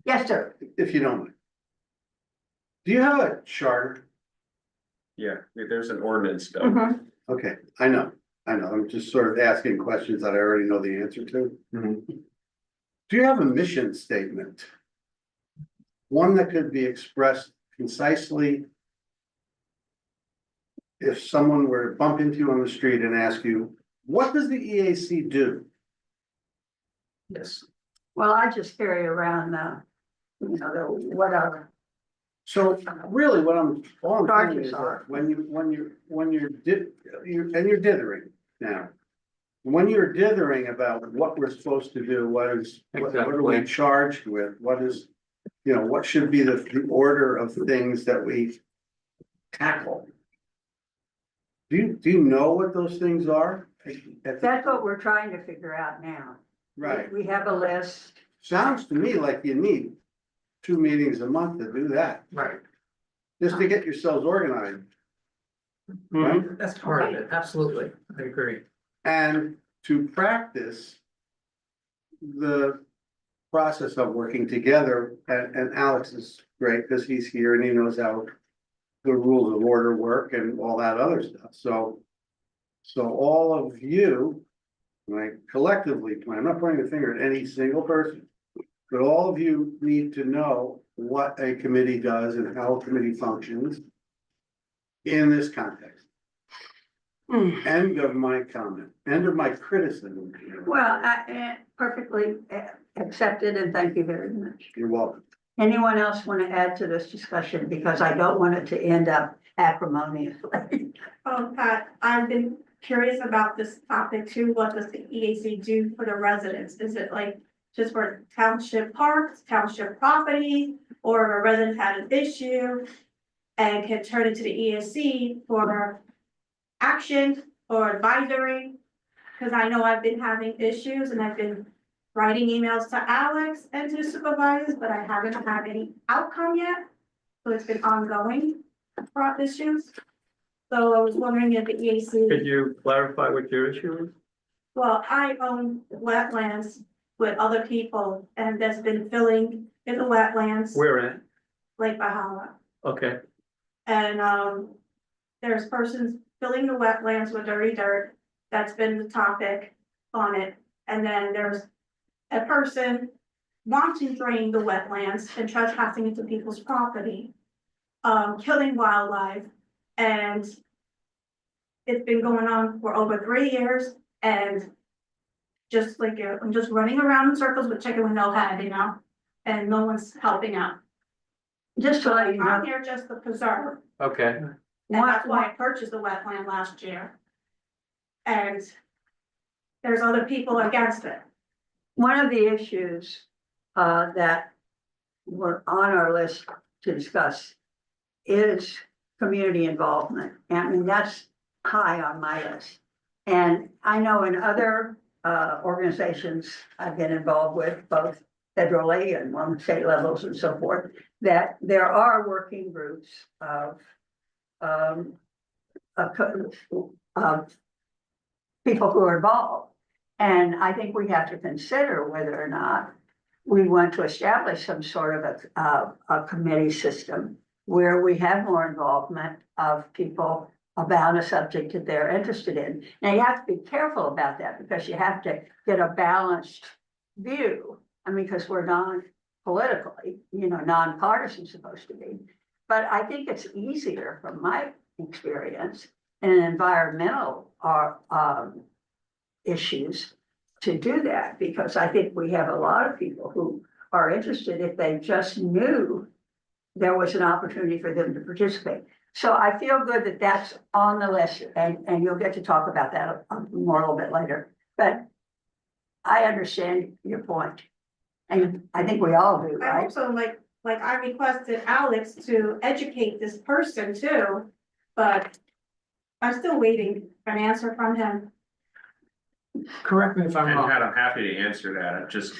[SPEAKER 2] Yes, sir.
[SPEAKER 9] if you don't mind. Do you have a charter?
[SPEAKER 3] Yeah, there's an ordinance bill.
[SPEAKER 2] Mhm.
[SPEAKER 9] Okay, I know, I'm just sort of asking questions that I already know the answer to. Do you have a mission statement? One that could be expressed concisely? If someone were to bump into you on the street and ask you, what does the EAC do?
[SPEAKER 8] Yes.
[SPEAKER 2] Well, I just carry around whatever.
[SPEAKER 9] So really what all I'm saying
[SPEAKER 2] Charges
[SPEAKER 9] is
[SPEAKER 2] are.
[SPEAKER 9] that when you're dithering now. When you're dithering about what we're supposed to do, what are we
[SPEAKER 5] Exactly.
[SPEAKER 9] charged with, what is, what should be the order of things that we tackle? Do you know what those things are?
[SPEAKER 2] That's what we're trying to figure out now.
[SPEAKER 9] Right,
[SPEAKER 2] We have a list.
[SPEAKER 9] sounds to me like you need 2 meetings a month to do that,
[SPEAKER 8] Right.
[SPEAKER 9] just to get yourselves organized. Right?
[SPEAKER 8] That's part of it. Absolutely. I agree.
[SPEAKER 9] And to practice the process of working together, and Alex is great because he's here and he knows how the rules of order work and all that other stuff, so all of you, like collectively, I'm not pointing the finger at any single person, but all of you need to know what a committee does and how a committee functions in this context. End of my comment, end of my criticism.
[SPEAKER 2] Well, perfectly accepted and thank you very much.
[SPEAKER 9] You're welcome.
[SPEAKER 2] Anyone else want to add to this discussion? Because I don't want it to end up acrimoniously.
[SPEAKER 10] Pat, I've been curious about this topic too. What does the EAC do for the residents? Is it like just for township parks, township property, or if a resident had an issue and can turn it to the EAC for action or advisory? Because I know I've been having issues and I've been writing emails to Alex and to the supervisors, but I haven't had any outcome yet. So it's been ongoing issues. So I was wondering if the
[SPEAKER 1] Could
[SPEAKER 10] EAC,
[SPEAKER 1] you clarify what your issue is?
[SPEAKER 10] well, I own wetlands with other people and there's been filling in the wetlands,
[SPEAKER 1] Where at?
[SPEAKER 10] Lake Bahala.
[SPEAKER 1] Okay,
[SPEAKER 10] And there's persons filling the wetlands with dirty dirt. That's been the topic on it. And then there's a person wanting to drain the wetlands and trespassing into people's property, killing wildlife. And it's been going on for over 3 years and just like, I'm just running around in circles with chicken with no head, and no one's helping out.
[SPEAKER 2] Just to
[SPEAKER 10] So
[SPEAKER 2] let you know,
[SPEAKER 10] I'm here just to preserve.
[SPEAKER 1] okay.
[SPEAKER 10] And that's why I purchased the wetland last year. And there's other people against it.
[SPEAKER 2] one of the issues that were on our list to discuss is community involvement. I mean, that's high on my list. And I know in other organizations I've been involved with, both federally and on state levels and so forth, that there are working groups of people who are involved. And I think we have to consider whether or not we want to establish some sort of a committee system where we have more involvement of people about a subject that they're interested in. Now, you have to be careful about that because you have to get a balanced view. I mean, because we're non-politically, nonpartisan supposed to be. But I think it's easier from my experience in environmental issues to do that, because I think we have a lot of people who are interested if they just knew there was an opportunity for them to participate. So I feel good that that's on the list, and you'll get to talk about that more a little bit later. But I understand your point, and I think we all do,
[SPEAKER 10] I
[SPEAKER 2] right?
[SPEAKER 10] also like I requested Alex to educate this person too, but I'm still waiting for an answer from him.
[SPEAKER 8] Correct me if I'm
[SPEAKER 3] And
[SPEAKER 8] wrong.
[SPEAKER 3] Pat, I'm happy to answer that, just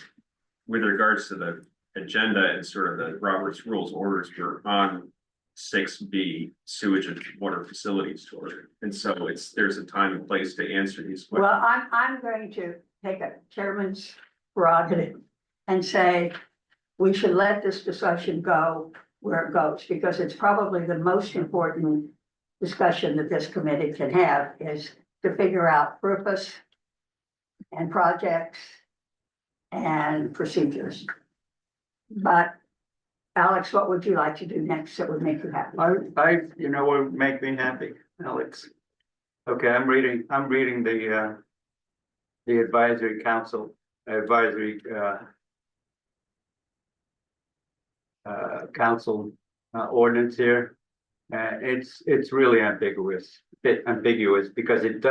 [SPEAKER 3] with regards to the agenda and sort of the Robert's Rules orders, we're on 6B sewage and water facilities tour. And so there's a time and place to answer these
[SPEAKER 2] Well,
[SPEAKER 3] questions.
[SPEAKER 2] I'm going to take a chairman's prerogative and say we should let this discussion go where it goes, because it's probably the most important discussion that this committee can have, is to figure out purpose and projects and procedures. But Alex, what would you like to do next that would make you happy?
[SPEAKER 1] You know what would make me happy, Alex? Okay, I'm reading the advisory council, council ordinance here. It's really ambiguous, because it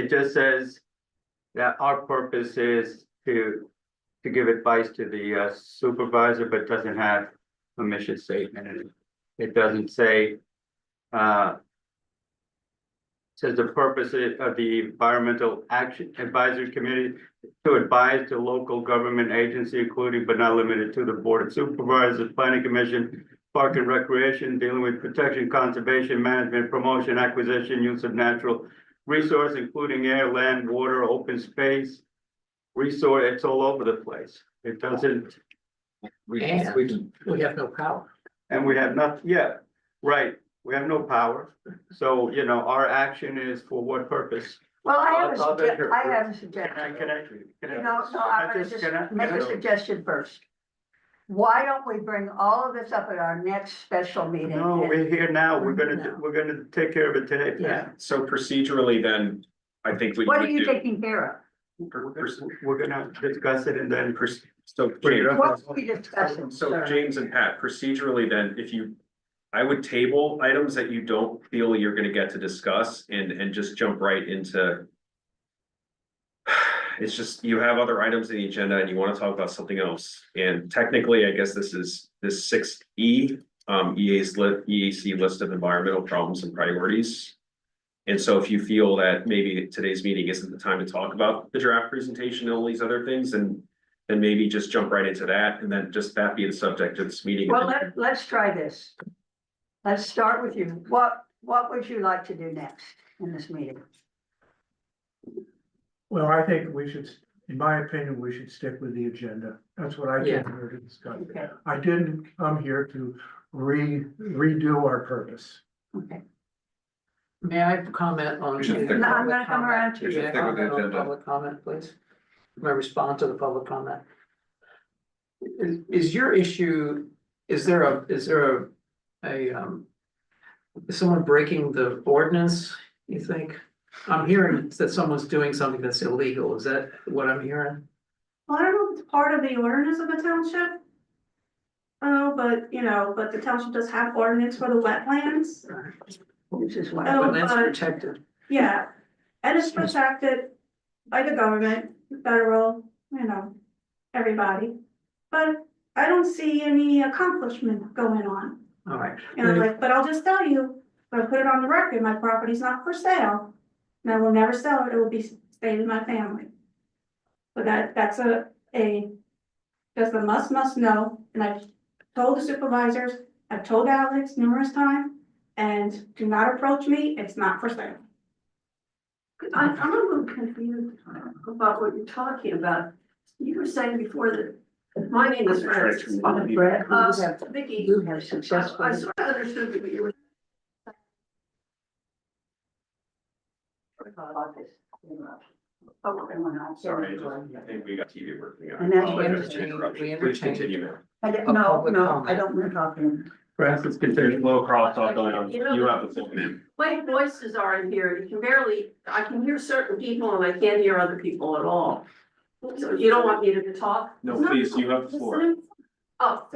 [SPEAKER 1] just says that our purpose is to give advice to the supervisor, but doesn't have a mission statement in it. It doesn't say, says the purpose of the Environmental Action Advisory Committee to advise the local government agency, including but not limited to the Board of Supervisors, Planning Commission, Park and Recreation, dealing with protection, conservation, management, promotion, acquisition, use of natural resource, including air, land, water, open space, resource. It's all over the place. It doesn't.
[SPEAKER 8] And we have no power.
[SPEAKER 1] And we have not, yeah, right. We have no power. So, our action is for what purpose?
[SPEAKER 2] Well, I have
[SPEAKER 1] I'll bet her-
[SPEAKER 2] I have a
[SPEAKER 1] Can I,
[SPEAKER 2] suggestion.
[SPEAKER 1] can I? Can I-
[SPEAKER 2] No, I'm gonna just
[SPEAKER 1] can I-
[SPEAKER 2] make a suggestion first. Why don't we bring all of this up at our next special meeting?
[SPEAKER 1] No, we're here now. We're
[SPEAKER 2] No.
[SPEAKER 1] gonna take care of it today. Pat.
[SPEAKER 2] Yeah.
[SPEAKER 3] So procedurally, then, I think we
[SPEAKER 2] What are
[SPEAKER 3] would
[SPEAKER 2] you
[SPEAKER 3] do.
[SPEAKER 2] taking care
[SPEAKER 1] We're gonna discuss it and then.
[SPEAKER 3] So
[SPEAKER 1] Bring it
[SPEAKER 3] James,
[SPEAKER 1] up.
[SPEAKER 2] of? What are we discussing?
[SPEAKER 3] so James and Pat, procedurally, then, I would table items that you don't feel you're gonna get to discuss and just jump right into. It's just, you have other items in the agenda and you wanna talk about something else, and technically, I guess this is 6E, EAC list of environmental problems and priorities. And so if you feel that maybe today's meeting isn't the time to talk about the draft presentation and all these other things, then maybe just jump right into that, and then just that be the subject of this meeting.
[SPEAKER 2] Well, let's try this. Let's start with you. What would you like to do next in this meeting?
[SPEAKER 7] Well, I think we should, in my opinion, we should stick with the agenda. That's what I
[SPEAKER 8] Yeah.
[SPEAKER 7] came here to discuss.
[SPEAKER 2] Okay,
[SPEAKER 7] I didn't come here to redo our purpose.
[SPEAKER 2] okay.
[SPEAKER 8] May I comment on?
[SPEAKER 2] No, I'm gonna come around to you.
[SPEAKER 8] May I comment on public comment, please? May I respond to the public comment? Is your issue, is there is someone breaking the ordinance, you think? I'm hearing that someone's doing something that's illegal. Is that what I'm hearing?
[SPEAKER 10] Well, I don't know if it's part of the ordinance of the township. Oh, but the township does have ordinance for the wetlands.
[SPEAKER 2] Which is why.
[SPEAKER 10] Oh,
[SPEAKER 8] But that's
[SPEAKER 10] but-
[SPEAKER 8] protected.
[SPEAKER 10] Yeah, and it's protected by the government, federal, everybody. But I don't see any accomplishment going on.
[SPEAKER 8] All right.
[SPEAKER 10] But I'll just tell you, I'll put it on the record, my property's not for sale. And I will never sell it, it will be staying with my family. But that's just a must know, and I've told the supervisors, I've told Alex numerous times, and do not approach me, it's not for sale.
[SPEAKER 2] I'm a little confused about what you're talking about. You were saying before that, my name is Brett. Brett,
[SPEAKER 11] Vicky,
[SPEAKER 2] you have
[SPEAKER 11] I
[SPEAKER 2] successfully.
[SPEAKER 11] sort of understood what you were.
[SPEAKER 3] Sorry, I think we got TV working.
[SPEAKER 2] And that's what
[SPEAKER 3] Apologize
[SPEAKER 2] it's
[SPEAKER 3] for interrupting.
[SPEAKER 8] we
[SPEAKER 3] Please
[SPEAKER 8] entertained.
[SPEAKER 3] continue.
[SPEAKER 2] No,
[SPEAKER 8] public
[SPEAKER 2] I
[SPEAKER 8] comment.
[SPEAKER 2] don't want to talk to him.
[SPEAKER 1] Perhaps it's
[SPEAKER 3] There's a
[SPEAKER 1] considered.
[SPEAKER 3] little crosstalk going on.
[SPEAKER 11] You know,
[SPEAKER 3] You have the full name.
[SPEAKER 11] My voices are in here, you can barely, I can hear certain people and I can't hear other people at all. So you don't want me to talk?
[SPEAKER 3] No, please, you have the floor.
[SPEAKER 11] Oh,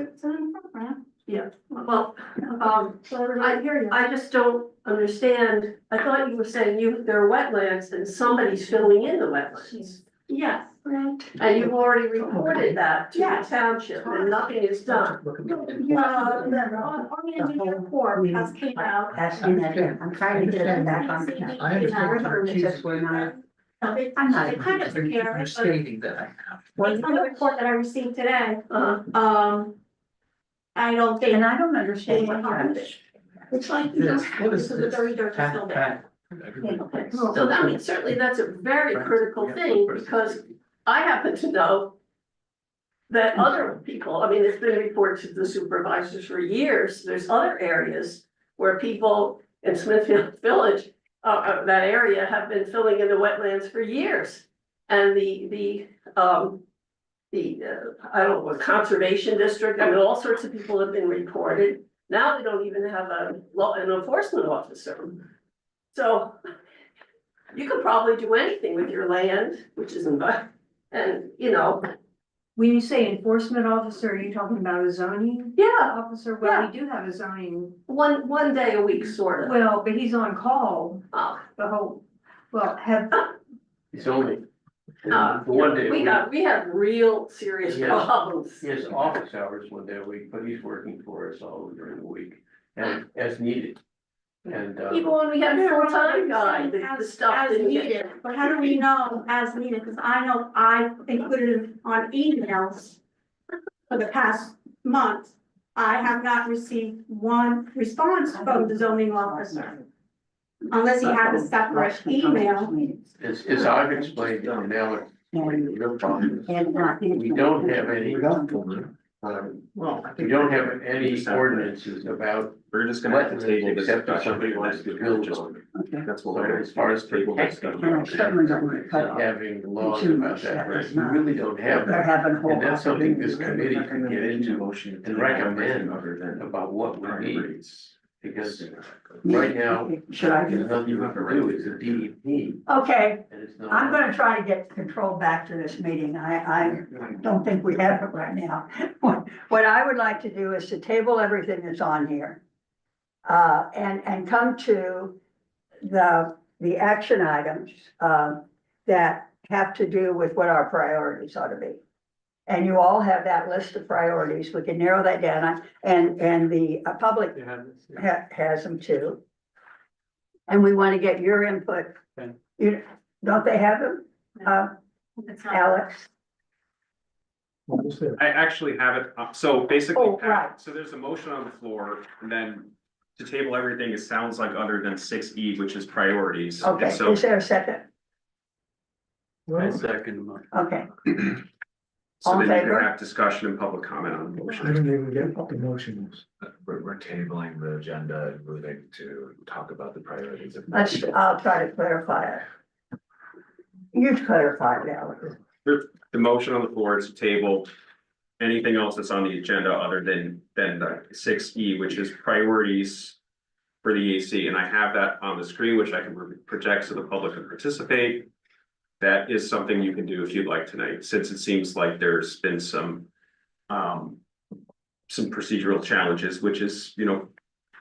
[SPEAKER 11] yeah, well, I just don't understand. I thought you were saying there are wetlands and somebody's filling in the wetlands. Yes. And you've already reported that to the township and nothing is done.
[SPEAKER 10] Our engineer report has came out.
[SPEAKER 2] Asking that, I'm trying to get it back on.
[SPEAKER 8] I understand.
[SPEAKER 2] It's just we're not.
[SPEAKER 10] They
[SPEAKER 2] I'm not.
[SPEAKER 10] kind of prepared,
[SPEAKER 8] You're
[SPEAKER 10] but
[SPEAKER 8] stating that I have.
[SPEAKER 10] based on the report that I received today,
[SPEAKER 11] Uh-huh.
[SPEAKER 10] I don't think.
[SPEAKER 2] And I don't understand what happened. It's like, you know,
[SPEAKER 8] What is
[SPEAKER 10] This is a
[SPEAKER 8] this?
[SPEAKER 10] very dirty
[SPEAKER 8] Pat,
[SPEAKER 10] still
[SPEAKER 8] Pat.
[SPEAKER 11] Okay, so I mean, certainly that's a very critical thing, because I happen to know that other people, I mean, it's been reported to the supervisors for years, there's other areas where people in Smithfield Village, that area have been filling in the wetlands for years. And I don't know, conservation district, I mean, all sorts of people have been reported. Now they don't even have an enforcement officer. So you could probably do anything with your land, which is, and, you know,
[SPEAKER 12] When you say enforcement officer, are you talking about a zoning
[SPEAKER 11] yeah,
[SPEAKER 12] officer? Well, we do have a zoning,
[SPEAKER 11] one day a week, sort of.
[SPEAKER 12] well, but he's on call
[SPEAKER 11] Oh,
[SPEAKER 12] the whole, well, have,
[SPEAKER 5] It's only,
[SPEAKER 11] uh,
[SPEAKER 5] for one day,
[SPEAKER 11] we have real serious
[SPEAKER 5] Yes.
[SPEAKER 11] problems.
[SPEAKER 5] he has office hours one day a week, but he's working for us all during the week, and as needed. And,
[SPEAKER 11] Even when we had a full-time guy, the stuff
[SPEAKER 10] As
[SPEAKER 11] didn't
[SPEAKER 10] needed,
[SPEAKER 11] get.
[SPEAKER 10] but how do we know as needed? Because I know I've included on emails for the past month. I have not received one response from the zoning officer. Unless he had a separate email.
[SPEAKER 5] as I've explained to Alex, no problem.
[SPEAKER 2] And not.
[SPEAKER 5] We don't have any,
[SPEAKER 8] Well, I
[SPEAKER 5] we don't have any ordinances about
[SPEAKER 3] We're just gonna have to table
[SPEAKER 5] wetlands
[SPEAKER 3] this
[SPEAKER 5] except if
[SPEAKER 3] discussion.
[SPEAKER 5] somebody wants to build on it.
[SPEAKER 2] Okay.
[SPEAKER 3] That's what
[SPEAKER 5] So
[SPEAKER 3] we're.
[SPEAKER 5] as far as
[SPEAKER 3] table this
[SPEAKER 5] protecting,
[SPEAKER 2] And I certainly don't want to cut off.
[SPEAKER 5] having laws about that, we really don't have
[SPEAKER 2] They're
[SPEAKER 5] that.
[SPEAKER 2] having a whole.
[SPEAKER 5] And that's something this committee can get into
[SPEAKER 3] Motion
[SPEAKER 5] and recommend about what we need, because right now,
[SPEAKER 2] Should I
[SPEAKER 5] there's
[SPEAKER 2] do?
[SPEAKER 5] nothing you have to do, it's a DEP,
[SPEAKER 2] Okay,
[SPEAKER 5] and it's not.
[SPEAKER 2] I'm gonna try to get control back to this meeting. I don't think we have it right now. What I would like to do is to table everything that's on here. And come to the action items, that have to do with what our priorities ought to be. And you all have that list of priorities. We can narrow that down, and the public has them too. And we want to get your input.
[SPEAKER 1] Okay.
[SPEAKER 2] Don't they have them, Alex?
[SPEAKER 7] What was there?
[SPEAKER 3] I actually have it, so basically,
[SPEAKER 2] Oh, right.
[SPEAKER 3] so there's a motion on the floor, and then to table everything, it sounds like other than 6E, which is priorities.
[SPEAKER 2] Okay,
[SPEAKER 3] And so,
[SPEAKER 2] is there a second?
[SPEAKER 7] Well,
[SPEAKER 1] Second month.
[SPEAKER 2] Okay,
[SPEAKER 3] so
[SPEAKER 2] all in
[SPEAKER 3] then you
[SPEAKER 2] favor?
[SPEAKER 3] can have discussion and public comment on the
[SPEAKER 7] I
[SPEAKER 3] motion.
[SPEAKER 7] didn't even get what the motion was.
[SPEAKER 13] We're tabling the agenda and moving to talk about the priorities of.
[SPEAKER 2] I'll try to clarify it. You clarify it, Alex.
[SPEAKER 3] The motion on the floor is to table anything else that's on the agenda other than the 6E, which is priorities for the AC, and I have that on the screen, which I can project so the public can participate. That is something you can do if you'd like tonight, since it seems like there's been some procedural challenges, which is, you know,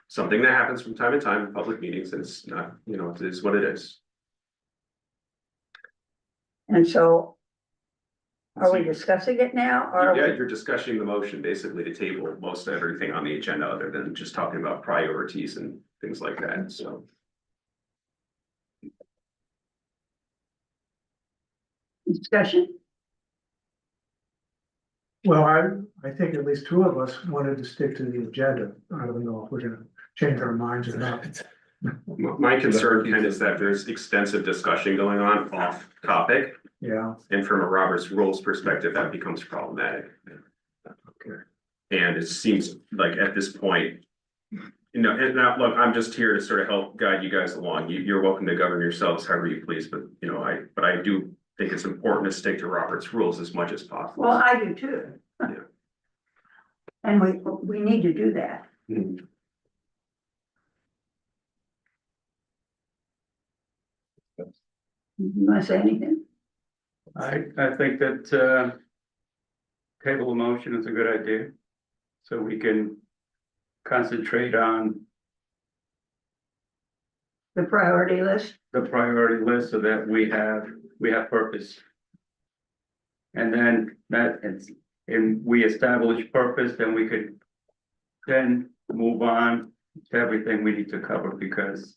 [SPEAKER 3] something that happens from time to time in public meetings, and it's not, you know, it is what it is.
[SPEAKER 2] And so are we discussing it now, or?
[SPEAKER 3] Yeah, you're discussing the motion basically to table most everything on the agenda other than just talking about priorities and things like that, so.
[SPEAKER 2] Discussion?
[SPEAKER 7] Well, I think at least two of us wanted to stick to the agenda. I don't know if we're gonna change our minds or not.
[SPEAKER 3] My concern, Ken, is that there's extensive discussion going on off topic,
[SPEAKER 7] Yeah,
[SPEAKER 3] and from a Robert's Rules perspective, that becomes problematic.
[SPEAKER 7] okay.
[SPEAKER 3] And it seems like at this point, you know, and now, look, I'm just here to sort of help guide you guys along. You're welcome to govern yourselves however you please, but you know, I do think it's important to stick to Robert's Rules as much as possible.
[SPEAKER 2] Well, I do too.
[SPEAKER 3] Yeah.
[SPEAKER 2] And we need to do that.
[SPEAKER 3] Mhm.
[SPEAKER 2] You wanna say anything?
[SPEAKER 1] I think that, table of motion is a good idea. So we can concentrate on
[SPEAKER 2] The priority list.
[SPEAKER 1] the priority list so that we have purpose. And then and we establish purpose, then we could then move on to everything we need to cover, because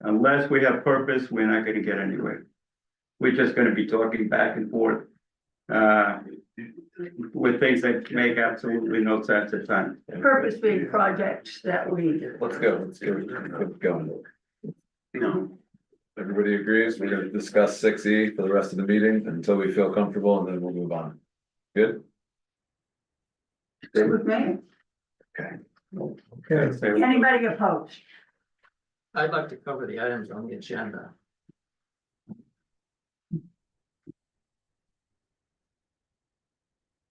[SPEAKER 1] unless we have purpose, we're not gonna get anywhere. We're just gonna be talking back and forth, with things that make absolutely no sense at times.
[SPEAKER 2] Purpose being projects that we.
[SPEAKER 13] Let's go, keep going.
[SPEAKER 2] No.
[SPEAKER 13] Everybody agrees, we're gonna discuss 6E for the rest of the meeting until we feel comfortable, and then we'll move on. Good?
[SPEAKER 2] Good with me.
[SPEAKER 7] Okay,
[SPEAKER 2] Anybody opposed?
[SPEAKER 8] I'd like to cover the items on the agenda.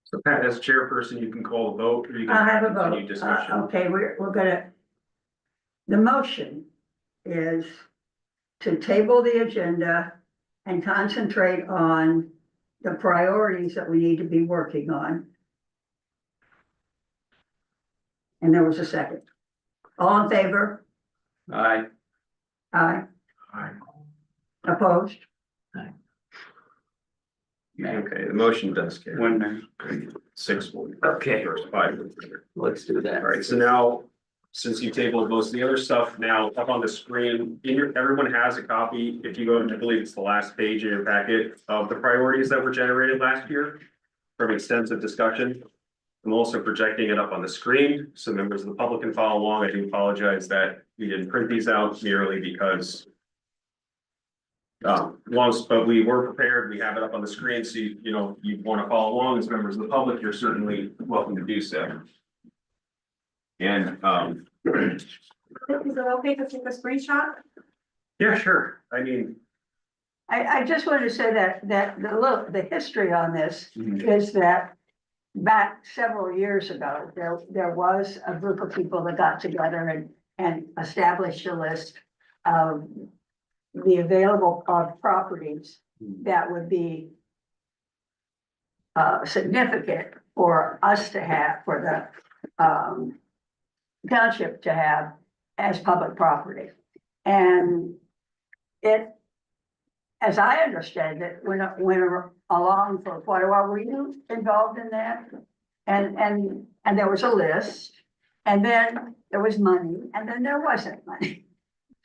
[SPEAKER 3] So Pat, as chairperson, you can call a vote or you
[SPEAKER 2] I
[SPEAKER 3] can
[SPEAKER 2] have a
[SPEAKER 3] continue
[SPEAKER 2] vote.
[SPEAKER 3] discussion.
[SPEAKER 2] Okay, we're gonna. The motion is to table the agenda and concentrate on the priorities that we need to be working on. And there was a second. All in favor?
[SPEAKER 1] Aye.
[SPEAKER 2] Aye. Opposed?
[SPEAKER 3] Okay, the motion does carry.
[SPEAKER 1] 1 minute.
[SPEAKER 3] 6-1.
[SPEAKER 8] Okay.
[SPEAKER 3] Or 5.
[SPEAKER 8] Let's do that.
[SPEAKER 3] All right, so now, since you tabled most of the other stuff, now up on the screen, everyone has a copy. If you go, I believe it's the last page in your packet of the priorities that were generated last year from extensive discussion. I'm also projecting it up on the screen so members of the public can follow along. I do apologize that we didn't print these out merely because but we were prepared. We have it up on the screen. So you want to follow along as members of the public, you're certainly welcome to do so. And
[SPEAKER 10] Is it okay to take a screenshot?
[SPEAKER 3] yeah, sure. I mean,
[SPEAKER 2] I just wanted to say that the history on this is that back several years ago, there was a group of people that got together and established a list of the available properties that would be significant for us to have, for the township to have as public property. And it, as I understand it, went along for quite a while. Were you involved in that? And there was a list, and then there was money, and then there wasn't money.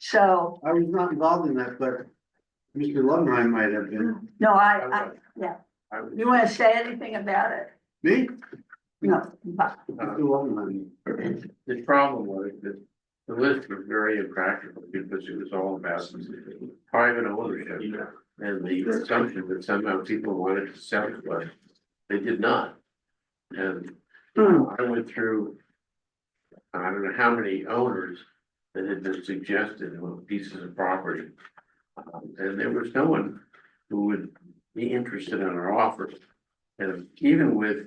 [SPEAKER 2] So,
[SPEAKER 9] I was not involved in that, but Mr. Lunheim might have been.
[SPEAKER 2] no, yeah. You want to say anything about it?
[SPEAKER 9] Me?
[SPEAKER 2] No, but
[SPEAKER 9] Mr. Lunheim.
[SPEAKER 5] The problem was that the list was very impractical because it was all about private ownership. And the assumption that somehow people wanted to sell it, but they did not. And I went through, I don't know how many owners that had been suggested on pieces of property. And there was no one who would be interested in our offers. And even with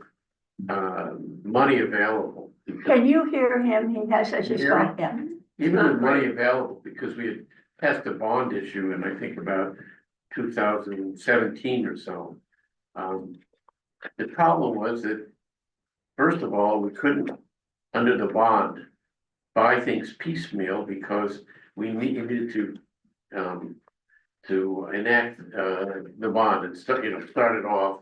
[SPEAKER 5] money available.
[SPEAKER 2] can you hear him? He has such a strong, yeah.
[SPEAKER 5] Even with money available, because we had passed a bond issue in, I think, about 2017 or so. The problem was that, first of all, we couldn't, under the bond, buy things piecemeal because we needed to enact the bond and start it off.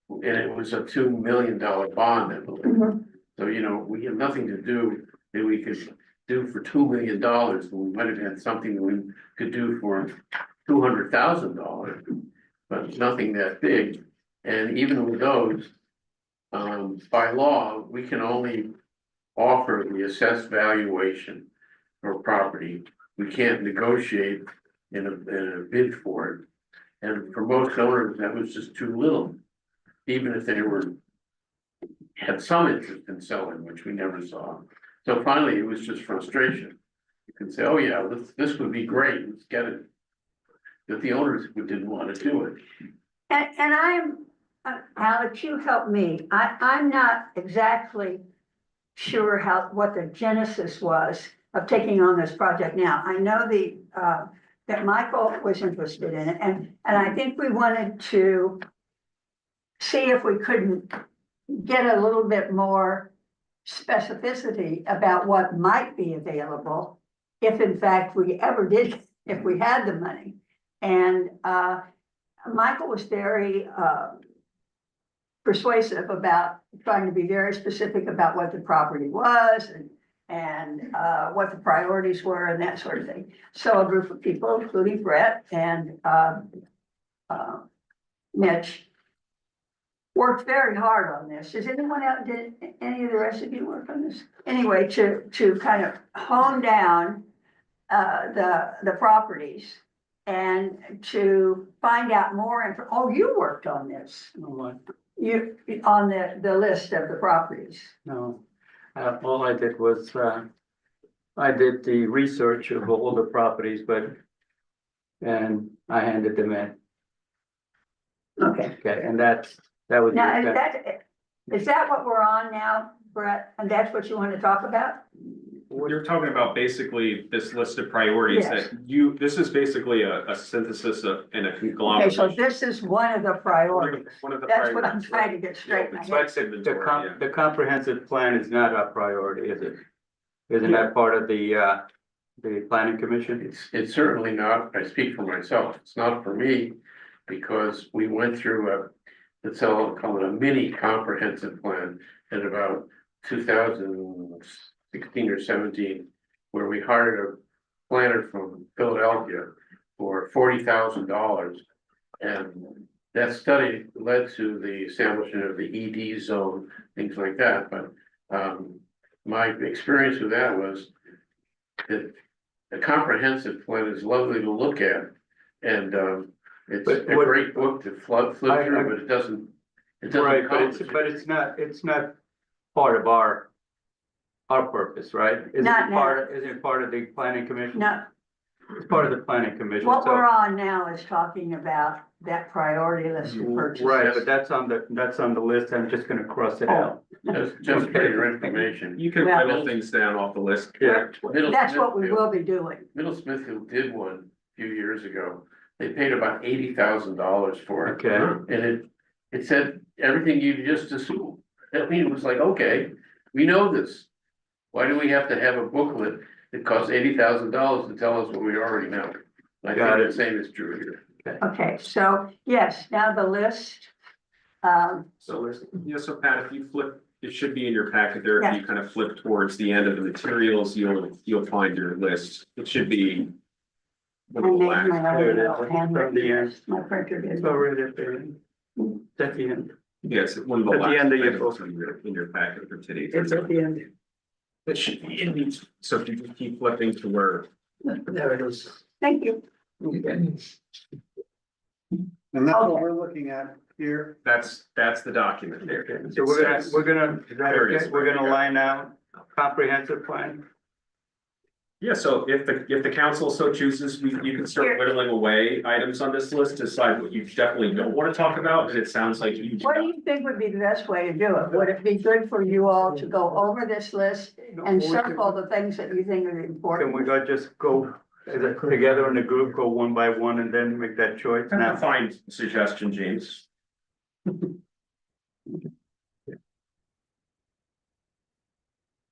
[SPEAKER 5] And it was a $2 million bond, I believe. So, we had nothing to do that we could do for $2 million. We might have had something that we could do for $200,000, but nothing that big. And even with those, by law, we can only offer the assessed valuation for property. We can't negotiate in a bid for it. And for most owners, that was just too little, even if they had some interest in selling, which we never saw. So finally, it was just frustration. You can say, oh yeah, this would be great, let's get it. But the owners didn't want to do it.
[SPEAKER 2] And I'm, Alex, you help me. I'm not exactly sure what the genesis was of taking on this project now. I know that Michael was interested in it, and I think we wanted to see if we couldn't get a little bit more specificity about what might be available if in fact we ever did, if we had the money. And Michael was very persuasive about trying to be very specific about what the property was and what the priorities were and that sort of thing. So a group of people, including Brett and Mitch, worked very hard on this. Did anyone else, did any of the rest of you work on this? Anyway, to kind of hone down the properties and to find out more. Oh, you worked on this. You, on the list of the properties.
[SPEAKER 1] No, all I did was, I did the research of all the properties, and I handed them in.
[SPEAKER 2] Okay.
[SPEAKER 1] Okay, and that was.
[SPEAKER 2] Now, is that what we're on now, Brett? And that's what you want to talk about?
[SPEAKER 3] You're talking about basically this list of priorities
[SPEAKER 2] Yes.
[SPEAKER 3] that this is basically a synthesis of, and a
[SPEAKER 2] Okay,
[SPEAKER 3] conglomeration.
[SPEAKER 2] so this is one of the priorities.
[SPEAKER 3] One of the
[SPEAKER 2] That's what I'm
[SPEAKER 3] priorities,
[SPEAKER 2] trying to get straight in my
[SPEAKER 3] Yeah,
[SPEAKER 2] head.
[SPEAKER 3] it's inventory, yeah.
[SPEAKER 1] The comprehensive plan is not our priority, is it? Isn't that part of the planning commission?
[SPEAKER 5] It's certainly not, I speak for myself, it's not for me, because we went through let's call it a mini comprehensive plan in about 2016 or 17, where we hired a planner from Philadelphia for $40,000. And that study led to the establishment of the ED zone, things like that, but my experience with that was that a comprehensive plan is lovely to look at, and it's
[SPEAKER 1] But
[SPEAKER 5] a
[SPEAKER 1] what-
[SPEAKER 5] great book to flip through, but it doesn't.
[SPEAKER 1] Right, but it's not part of our purpose, right? Is
[SPEAKER 2] Not
[SPEAKER 1] it
[SPEAKER 2] now.
[SPEAKER 1] is it part of the planning commission?
[SPEAKER 2] No,
[SPEAKER 1] It's part of the planning commission,
[SPEAKER 2] what
[SPEAKER 1] so.
[SPEAKER 2] we're on now is talking about that priority list of purchases.
[SPEAKER 1] Right, but that's on the list, I'm just gonna cross it out.
[SPEAKER 5] Just for your information.
[SPEAKER 3] You can
[SPEAKER 2] Well-
[SPEAKER 3] whittle things down off the list.
[SPEAKER 1] Yeah.
[SPEAKER 2] That's what we will be doing.
[SPEAKER 5] Middle Smithfield did one a few years ago. They paid about $80,000 for it.
[SPEAKER 1] Okay.
[SPEAKER 5] And it said everything you just assumed. I mean, it was like, okay, we know this. Why do we have to have a booklet that costs $80,000 to tell us what we already know? And I
[SPEAKER 1] Got
[SPEAKER 5] think
[SPEAKER 1] it.
[SPEAKER 5] the same is true here.
[SPEAKER 2] Okay, so yes, now the list.
[SPEAKER 3] So Pat, if you flip, it should be in your packet there. If you kind of flip towards the end of the materials, you'll find your list. It should be.
[SPEAKER 2] I made my
[SPEAKER 1] There it is.
[SPEAKER 2] own handwritten list. My printer did.
[SPEAKER 1] It's already at the end. It's at the end.
[SPEAKER 3] Yes, one of the
[SPEAKER 1] At the
[SPEAKER 3] last
[SPEAKER 1] end of your
[SPEAKER 3] items in your packet for today.
[SPEAKER 1] It's at the end.
[SPEAKER 3] It should be in these, so if you just keep flipping to where.
[SPEAKER 1] There it is.
[SPEAKER 2] Thank you.
[SPEAKER 9] And that's what we're looking at here.
[SPEAKER 3] That's the document there.
[SPEAKER 1] Okay, so we're gonna, is that
[SPEAKER 3] There it
[SPEAKER 1] okay?
[SPEAKER 3] is.
[SPEAKER 1] We're gonna line out comprehensive plan.
[SPEAKER 3] Yeah, so if the council so chooses, you can start whittling away items on this list, decide what you definitely don't want to talk about, and it sounds like you.
[SPEAKER 2] What do you think would be the best way to do it? Would it be good for you all to go over this list and circle the things that you think are
[SPEAKER 1] Can
[SPEAKER 2] important?
[SPEAKER 1] we just go together in a group, go one by one and then make that choice
[SPEAKER 3] That's a
[SPEAKER 1] now?
[SPEAKER 3] fine suggestion, James.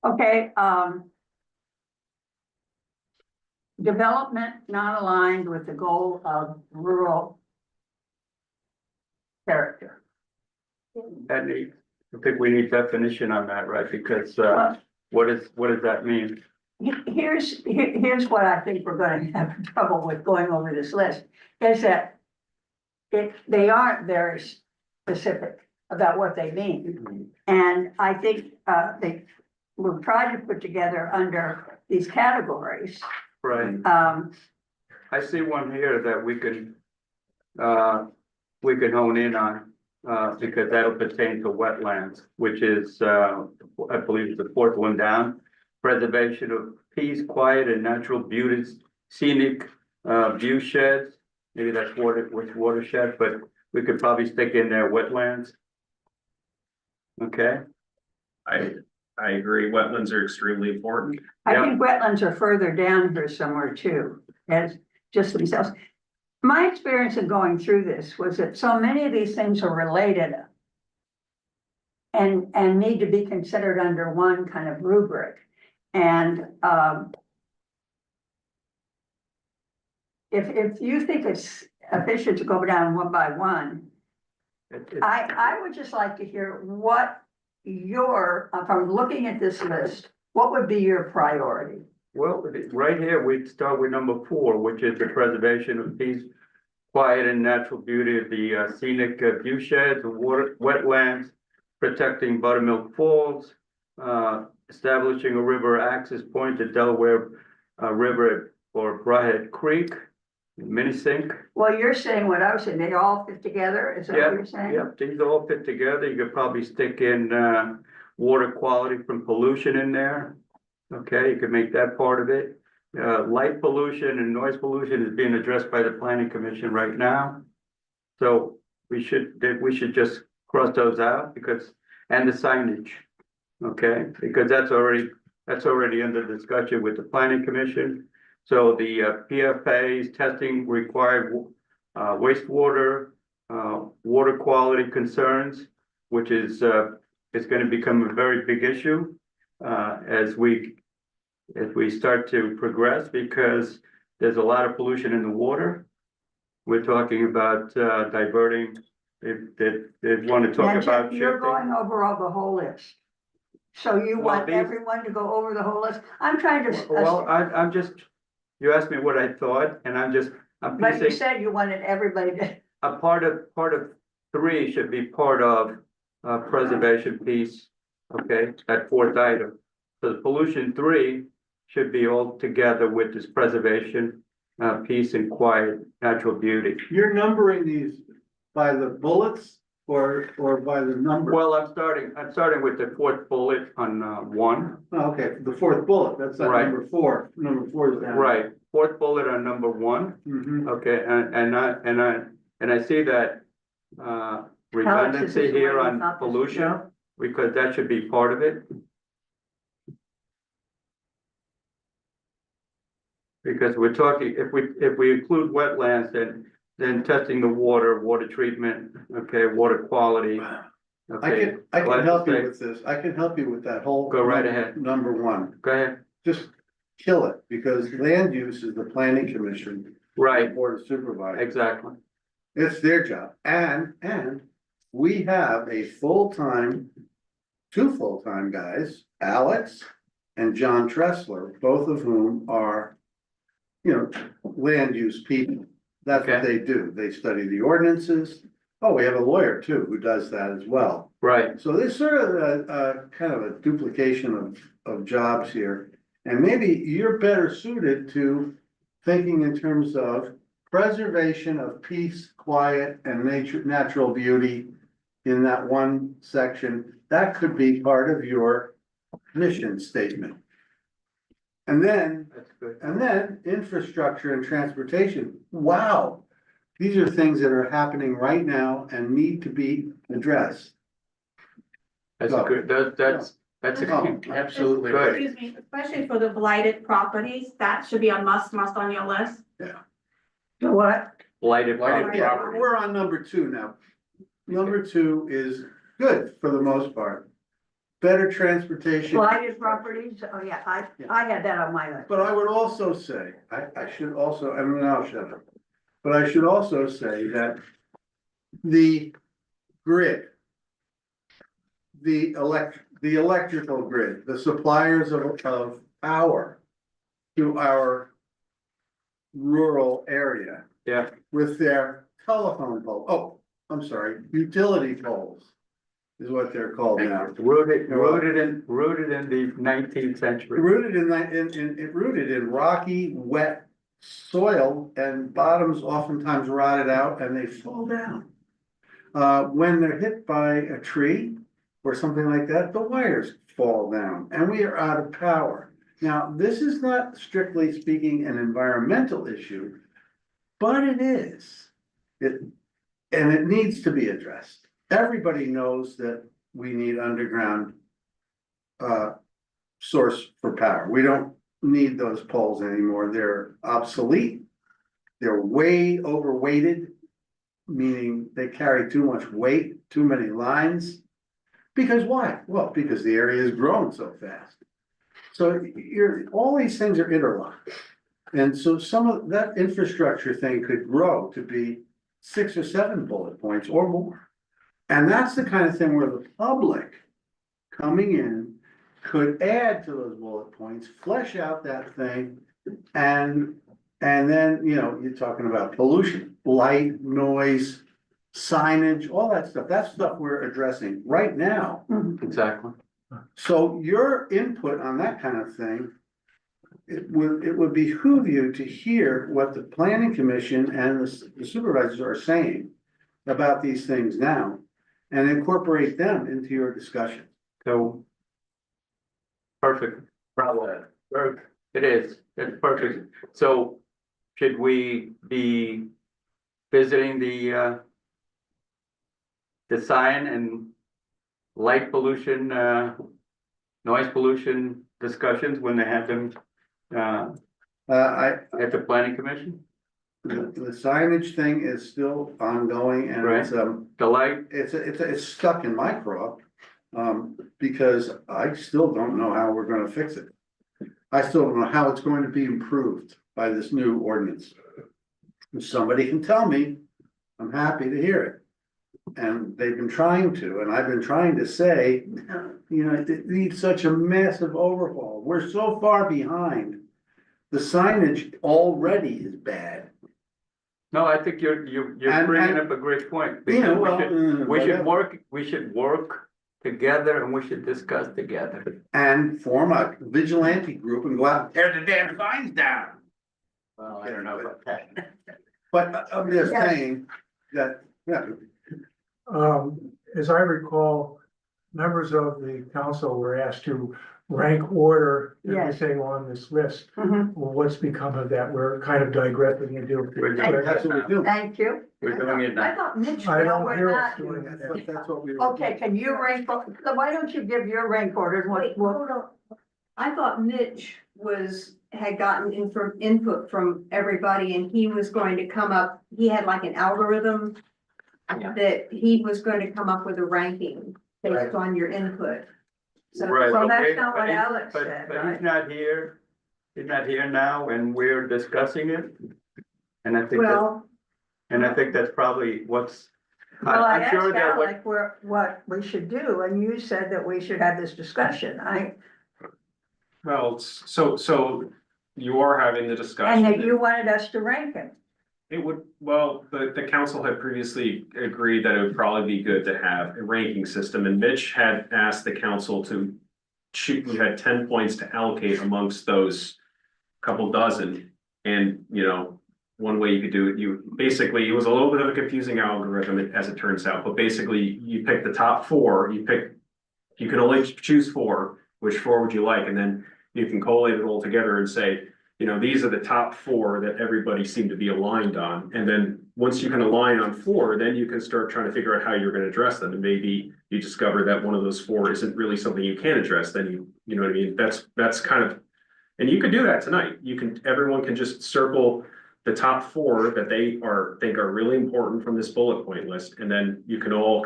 [SPEAKER 2] Okay, development not aligned with the goal of rural character.
[SPEAKER 1] That needs, I think we need definition on that, right? Because, what does that mean?
[SPEAKER 2] Here's what I think we're gonna have trouble with going over this list, is that they aren't very specific about what they mean. And I think, they were trying to put together under these categories.
[SPEAKER 1] Right, I see one here that we can hone in on, because that'll pertain to wetlands, which is, I believe the fourth one down. Preservation of peace, quiet and natural beauties, scenic, view sheds, maybe that's watershed, but we could probably stick in there wetlands. Okay,
[SPEAKER 3] I agree, wetlands are extremely important.
[SPEAKER 2] I
[SPEAKER 1] Yeah.
[SPEAKER 2] think wetlands are further down here somewhere too, as just themselves. My experience in going through this was that so many of these things are related and need to be considered under one kind of rubric. And, if you think it's efficient to go down one by one, I would just like to hear what from looking at this list, what would be your priority?
[SPEAKER 1] Well, right here, we'd start with number 4, which is the preservation of peace, quiet and natural beauty of the scenic view sheds, the water, wetlands, protecting Buttermilk Falls, establishing a river access point to Delaware River or Brawhead Creek, mini sink.
[SPEAKER 2] Well, you're saying what I was saying, they all fit together, is that what you're saying?
[SPEAKER 1] Yep, these all fit together. You could probably stick in water quality from pollution in there. Okay, you could make that part of it. Light pollution and noise pollution is being addressed by the planning commission right now. So we should just cross those out and the signage. Okay, because that's already under discussion with the planning commission. So the PFAs testing required wastewater, water quality concerns, which is going to become a very big issue as we start to progress, because there's a lot of pollution in the water. We're talking about diverting. They want to talk
[SPEAKER 2] Now,
[SPEAKER 1] about
[SPEAKER 2] Jeff, you're
[SPEAKER 1] shifting.
[SPEAKER 2] going over all the whole list. So you
[SPEAKER 1] Well,
[SPEAKER 2] want
[SPEAKER 1] these-
[SPEAKER 2] everyone to go over the whole list? I'm trying to.
[SPEAKER 1] Well, I'm just, you asked me what I thought, and I'm
[SPEAKER 2] But you
[SPEAKER 1] piecing,
[SPEAKER 2] said you wanted everybody to,
[SPEAKER 1] a part of 3 should be part of preservation piece, okay, that 4th item. So the pollution 3 should be all together with this preservation, peace and quiet, natural beauty.
[SPEAKER 9] You're numbering these by the bullets or by the number?
[SPEAKER 1] Well, I'm starting with the 4th bullet on 1.
[SPEAKER 9] Oh, okay, the 4th bullet, that's not
[SPEAKER 1] Right.
[SPEAKER 9] number 4. Number 4 is down.
[SPEAKER 1] Right, 4th bullet on number 1.
[SPEAKER 9] Mhm.
[SPEAKER 1] Okay, and I see that redundancy
[SPEAKER 2] is the
[SPEAKER 1] here
[SPEAKER 2] one
[SPEAKER 1] on
[SPEAKER 2] without this,
[SPEAKER 1] pollution,
[SPEAKER 2] yeah.
[SPEAKER 1] because that should be part of it. Because we're talking, if we include wetlands, then testing the water treatment, okay, water quality.
[SPEAKER 9] I
[SPEAKER 1] Okay,
[SPEAKER 9] can
[SPEAKER 1] glad to
[SPEAKER 9] help you
[SPEAKER 1] say-
[SPEAKER 9] with this. I can help you with that whole.
[SPEAKER 1] Go right ahead.
[SPEAKER 9] Number 1.
[SPEAKER 1] Go ahead,
[SPEAKER 9] Just kill it, because land use is the planning commission.
[SPEAKER 1] right,
[SPEAKER 9] Board of Supervisors.
[SPEAKER 1] exactly,
[SPEAKER 9] It's their job. And we have a two full-time guys, Alex and John Tressler, both of whom are, land use people. That's what
[SPEAKER 1] Okay.
[SPEAKER 9] they do. They study the ordinances. Oh, we have a lawyer too, who does that as well.
[SPEAKER 1] right,
[SPEAKER 9] So there's sort of a kind of a duplication of jobs here. And maybe you're better suited to thinking in terms of preservation of peace, quiet, and natural beauty in that one section. That could be part of your mission statement. And
[SPEAKER 1] that's good.
[SPEAKER 9] then infrastructure and transportation. Wow. These are things that are happening right now and need to be addressed.
[SPEAKER 1] That's a good, that's a,
[SPEAKER 9] Oh,
[SPEAKER 5] Absolutely.
[SPEAKER 1] Good.
[SPEAKER 10] Excuse me, especially for the blighted properties, that should be a must on your list.
[SPEAKER 2] the what?
[SPEAKER 1] blighted
[SPEAKER 5] Blighted
[SPEAKER 1] property.
[SPEAKER 9] Yeah,
[SPEAKER 5] property.
[SPEAKER 9] we're on number 2 now. Number 2 is good for the most part. Better transportation.
[SPEAKER 2] Blighted properties, oh yeah, I had that on my list.
[SPEAKER 9] But I would also say, I should also, I mean, I'll shut up. But I should also say that the grid, the electrical grid, the suppliers of power to our rural area
[SPEAKER 1] Yeah,
[SPEAKER 9] with their telephone pole, utility poles is what they're called now.
[SPEAKER 1] rooted in the 19th century.
[SPEAKER 9] Rooted in rocky, wet soil, and bottoms oftentimes rotted out and they fall down. When they're hit by a tree or something like that, the wires fall down and we are out of power. Now, this is not strictly speaking an environmental issue, but it is. And it needs to be addressed. Everybody knows that we need underground source for power. We don't need those poles anymore. They're obsolete. They're way overweighted, meaning they carry too much weight, too many lines. Because why? Well, because the area has grown so fast. So all these things are interlocked. And so some of that infrastructure thing could grow to be 6 or 7 bullet points or more. And that's the kind of thing where the public coming in could add to those bullet points, flesh out that thing. And then, you're talking about pollution, light, noise, signage, all that stuff. That's stuff we're addressing right now.
[SPEAKER 1] Exactly.
[SPEAKER 9] So your input on that kind of thing, it would behoove you to hear what the planning commission and the supervisors are saying about these things now and incorporate them into your discussion.
[SPEAKER 1] So. Perfect. Bravo. It is, it's perfect. So should we be visiting the sign and light pollution, noise pollution discussions when they have them at the planning commission?
[SPEAKER 9] The signage thing is still ongoing and it's,
[SPEAKER 1] The light,
[SPEAKER 9] it's stuck in my craw. Because I still don't know how we're gonna fix it. I still don't know how it's going to be improved by this new ordinance. If somebody can tell me, I'm happy to hear it. And they've been trying to, and I've been trying to say, it needs such a massive overhaul. We're so far behind. The signage already is bad.
[SPEAKER 1] no, I think you're
[SPEAKER 9] And-
[SPEAKER 1] bringing
[SPEAKER 9] and-
[SPEAKER 1] up a great point.
[SPEAKER 9] Yeah,
[SPEAKER 1] Because
[SPEAKER 9] well,
[SPEAKER 1] we should work together and we should discuss together.
[SPEAKER 9] And form a vigilante group and go out and tear the damn signs down.
[SPEAKER 1] Well, I don't know about that.
[SPEAKER 9] But I'm just
[SPEAKER 2] Yes.
[SPEAKER 9] saying that, yeah,
[SPEAKER 7] As I recall, members of the council were asked to rank order
[SPEAKER 2] Yes.
[SPEAKER 7] everything on this list.
[SPEAKER 2] Mhm.
[SPEAKER 7] Well, what's become of that? We're kind of digressing into.
[SPEAKER 1] We're doing
[SPEAKER 9] that's what we do.
[SPEAKER 2] Thank you.
[SPEAKER 1] We're doing it
[SPEAKER 12] I
[SPEAKER 1] now.
[SPEAKER 12] thought Mitch,
[SPEAKER 7] I
[SPEAKER 2] No,
[SPEAKER 7] don't
[SPEAKER 2] we're
[SPEAKER 7] hear us
[SPEAKER 2] not.
[SPEAKER 7] doing it.
[SPEAKER 9] That's what we.
[SPEAKER 2] Okay, can you rank, why don't you give your rank orders,
[SPEAKER 12] wait,
[SPEAKER 2] what,
[SPEAKER 12] hold on. I thought Mitch had gotten input from everybody and he was going to come up, he had like an algorithm.
[SPEAKER 1] Yeah.
[SPEAKER 12] That he was going to come up with a ranking based on your input. So,
[SPEAKER 1] Right,
[SPEAKER 2] well, that's
[SPEAKER 1] okay,
[SPEAKER 2] not what
[SPEAKER 1] but he's-
[SPEAKER 2] Alex said,
[SPEAKER 1] But
[SPEAKER 2] right?
[SPEAKER 1] he's not here. He's not here now and we're discussing it. And I think
[SPEAKER 12] well,
[SPEAKER 1] that's probably what's.
[SPEAKER 2] Well, I
[SPEAKER 1] I'm sure
[SPEAKER 2] asked
[SPEAKER 1] that
[SPEAKER 2] Alec what we should do, and you said that we should have this discussion,
[SPEAKER 3] Well, so you are having the
[SPEAKER 2] and
[SPEAKER 3] discussion.
[SPEAKER 2] that you wanted us to rank him.
[SPEAKER 3] It would, well, the council had previously agreed that it would probably be good to have a ranking system, and Mitch had asked the council to shoot, we had 10 points to allocate amongst those couple dozen. And, one way you could do it, it was a little bit of a confusing algorithm as it turns out, but basically you pick the top 4, you can only choose 4, which 4 would you like? And then you can collate it all together and say, these are the top 4 that everybody seemed to be aligned on. And then once you can align on 4, then you can start trying to figure out how you're going to address them. And maybe you discover that one of those 4 isn't really something you can address. Then you know what I mean? That's kind of, and you can do that tonight. Everyone can just circle the top 4 that they think are really important from this bullet point list. And then you can all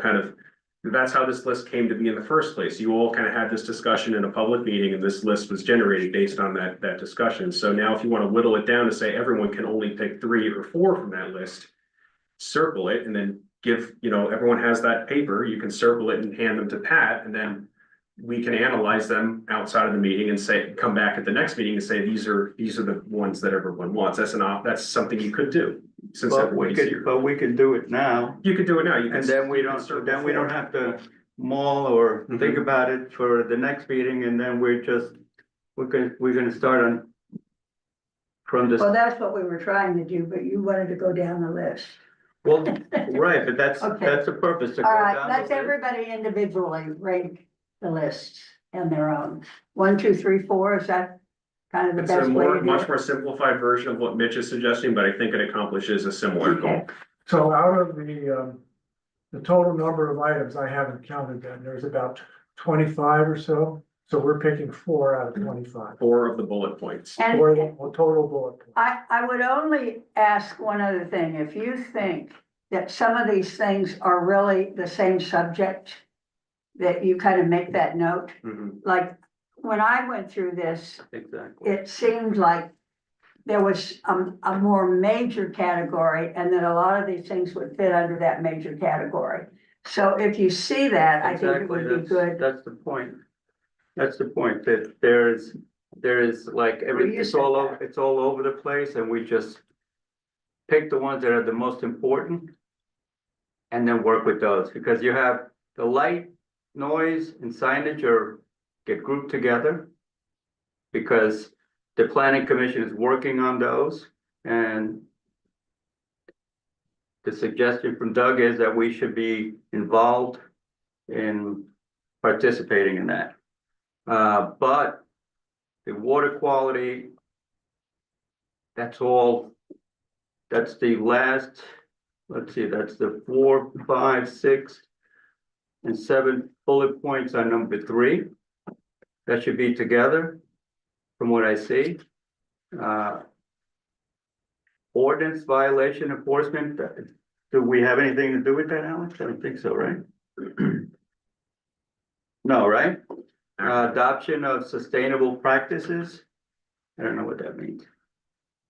[SPEAKER 3] that's how this list came to be in the first place. You all kind of had this discussion in a public meeting and this list was generated based on that discussion. So now if you want to whittle it down to say everyone can only pick 3 or 4 from that list, circle it and then everyone has that paper, you can circle it and hand them to Pat, and then we can analyze them outside of the meeting and come back at the next meeting and say, these are the ones that everyone wants. That's something you could do. Since everybody's here.
[SPEAKER 1] But we can do it now.
[SPEAKER 3] You could do it now.
[SPEAKER 1] And then we don't have to mull or think about it for the next meeting, and then we're gonna start on. From this,
[SPEAKER 2] Well, that's what we were trying to do, but you wanted to go down the list.
[SPEAKER 1] well, right, but that's
[SPEAKER 2] Okay.
[SPEAKER 1] the purpose to go
[SPEAKER 2] All right,
[SPEAKER 1] down.
[SPEAKER 2] let's
[SPEAKER 1] the list.
[SPEAKER 2] everybody individually rank the lists and their own. 1, 2, 3, 4, is that kind of the
[SPEAKER 3] It's a
[SPEAKER 2] best way to do
[SPEAKER 3] much
[SPEAKER 2] it?
[SPEAKER 3] more simplified version of what Mitch is suggesting, but I think it accomplishes a similar goal.
[SPEAKER 2] Okay.
[SPEAKER 7] So out of the total number of items, I haven't counted them, there's about 25 or so. So we're picking 4 out of 25.
[SPEAKER 3] 4 of the bullet points.
[SPEAKER 2] And
[SPEAKER 7] Or the total bullet. point.
[SPEAKER 2] I would only ask one other thing, if you think that some of these things are really the same subject, that you kind of make that note.
[SPEAKER 1] Mhm,
[SPEAKER 2] Like, when I went through this,
[SPEAKER 1] exactly.
[SPEAKER 2] it seemed like there was a more major category and that a lot of these things would fit under that major category. So if you see that, I think it
[SPEAKER 1] Exactly,
[SPEAKER 2] would be good.
[SPEAKER 1] that's the point. That's the point, that there is like,
[SPEAKER 2] you
[SPEAKER 1] it's
[SPEAKER 2] said
[SPEAKER 1] all
[SPEAKER 2] that.
[SPEAKER 1] over, it's all over the place, and we just pick the ones that are the most important and then work with those, because you have the light, noise, and signage get grouped together because the planning commission is working on those, and the suggestion from Doug is that we should be involved in participating in that. But the water quality, that's the last, let's see, that's the 4, 5, 6, and 7 bullet points on number 3. That should be together, from what I see. Ordinance violation enforcement, do we have anything to do with that, Alex? I don't think so, right? No, right? Adoption of sustainable practices. I don't know what that means.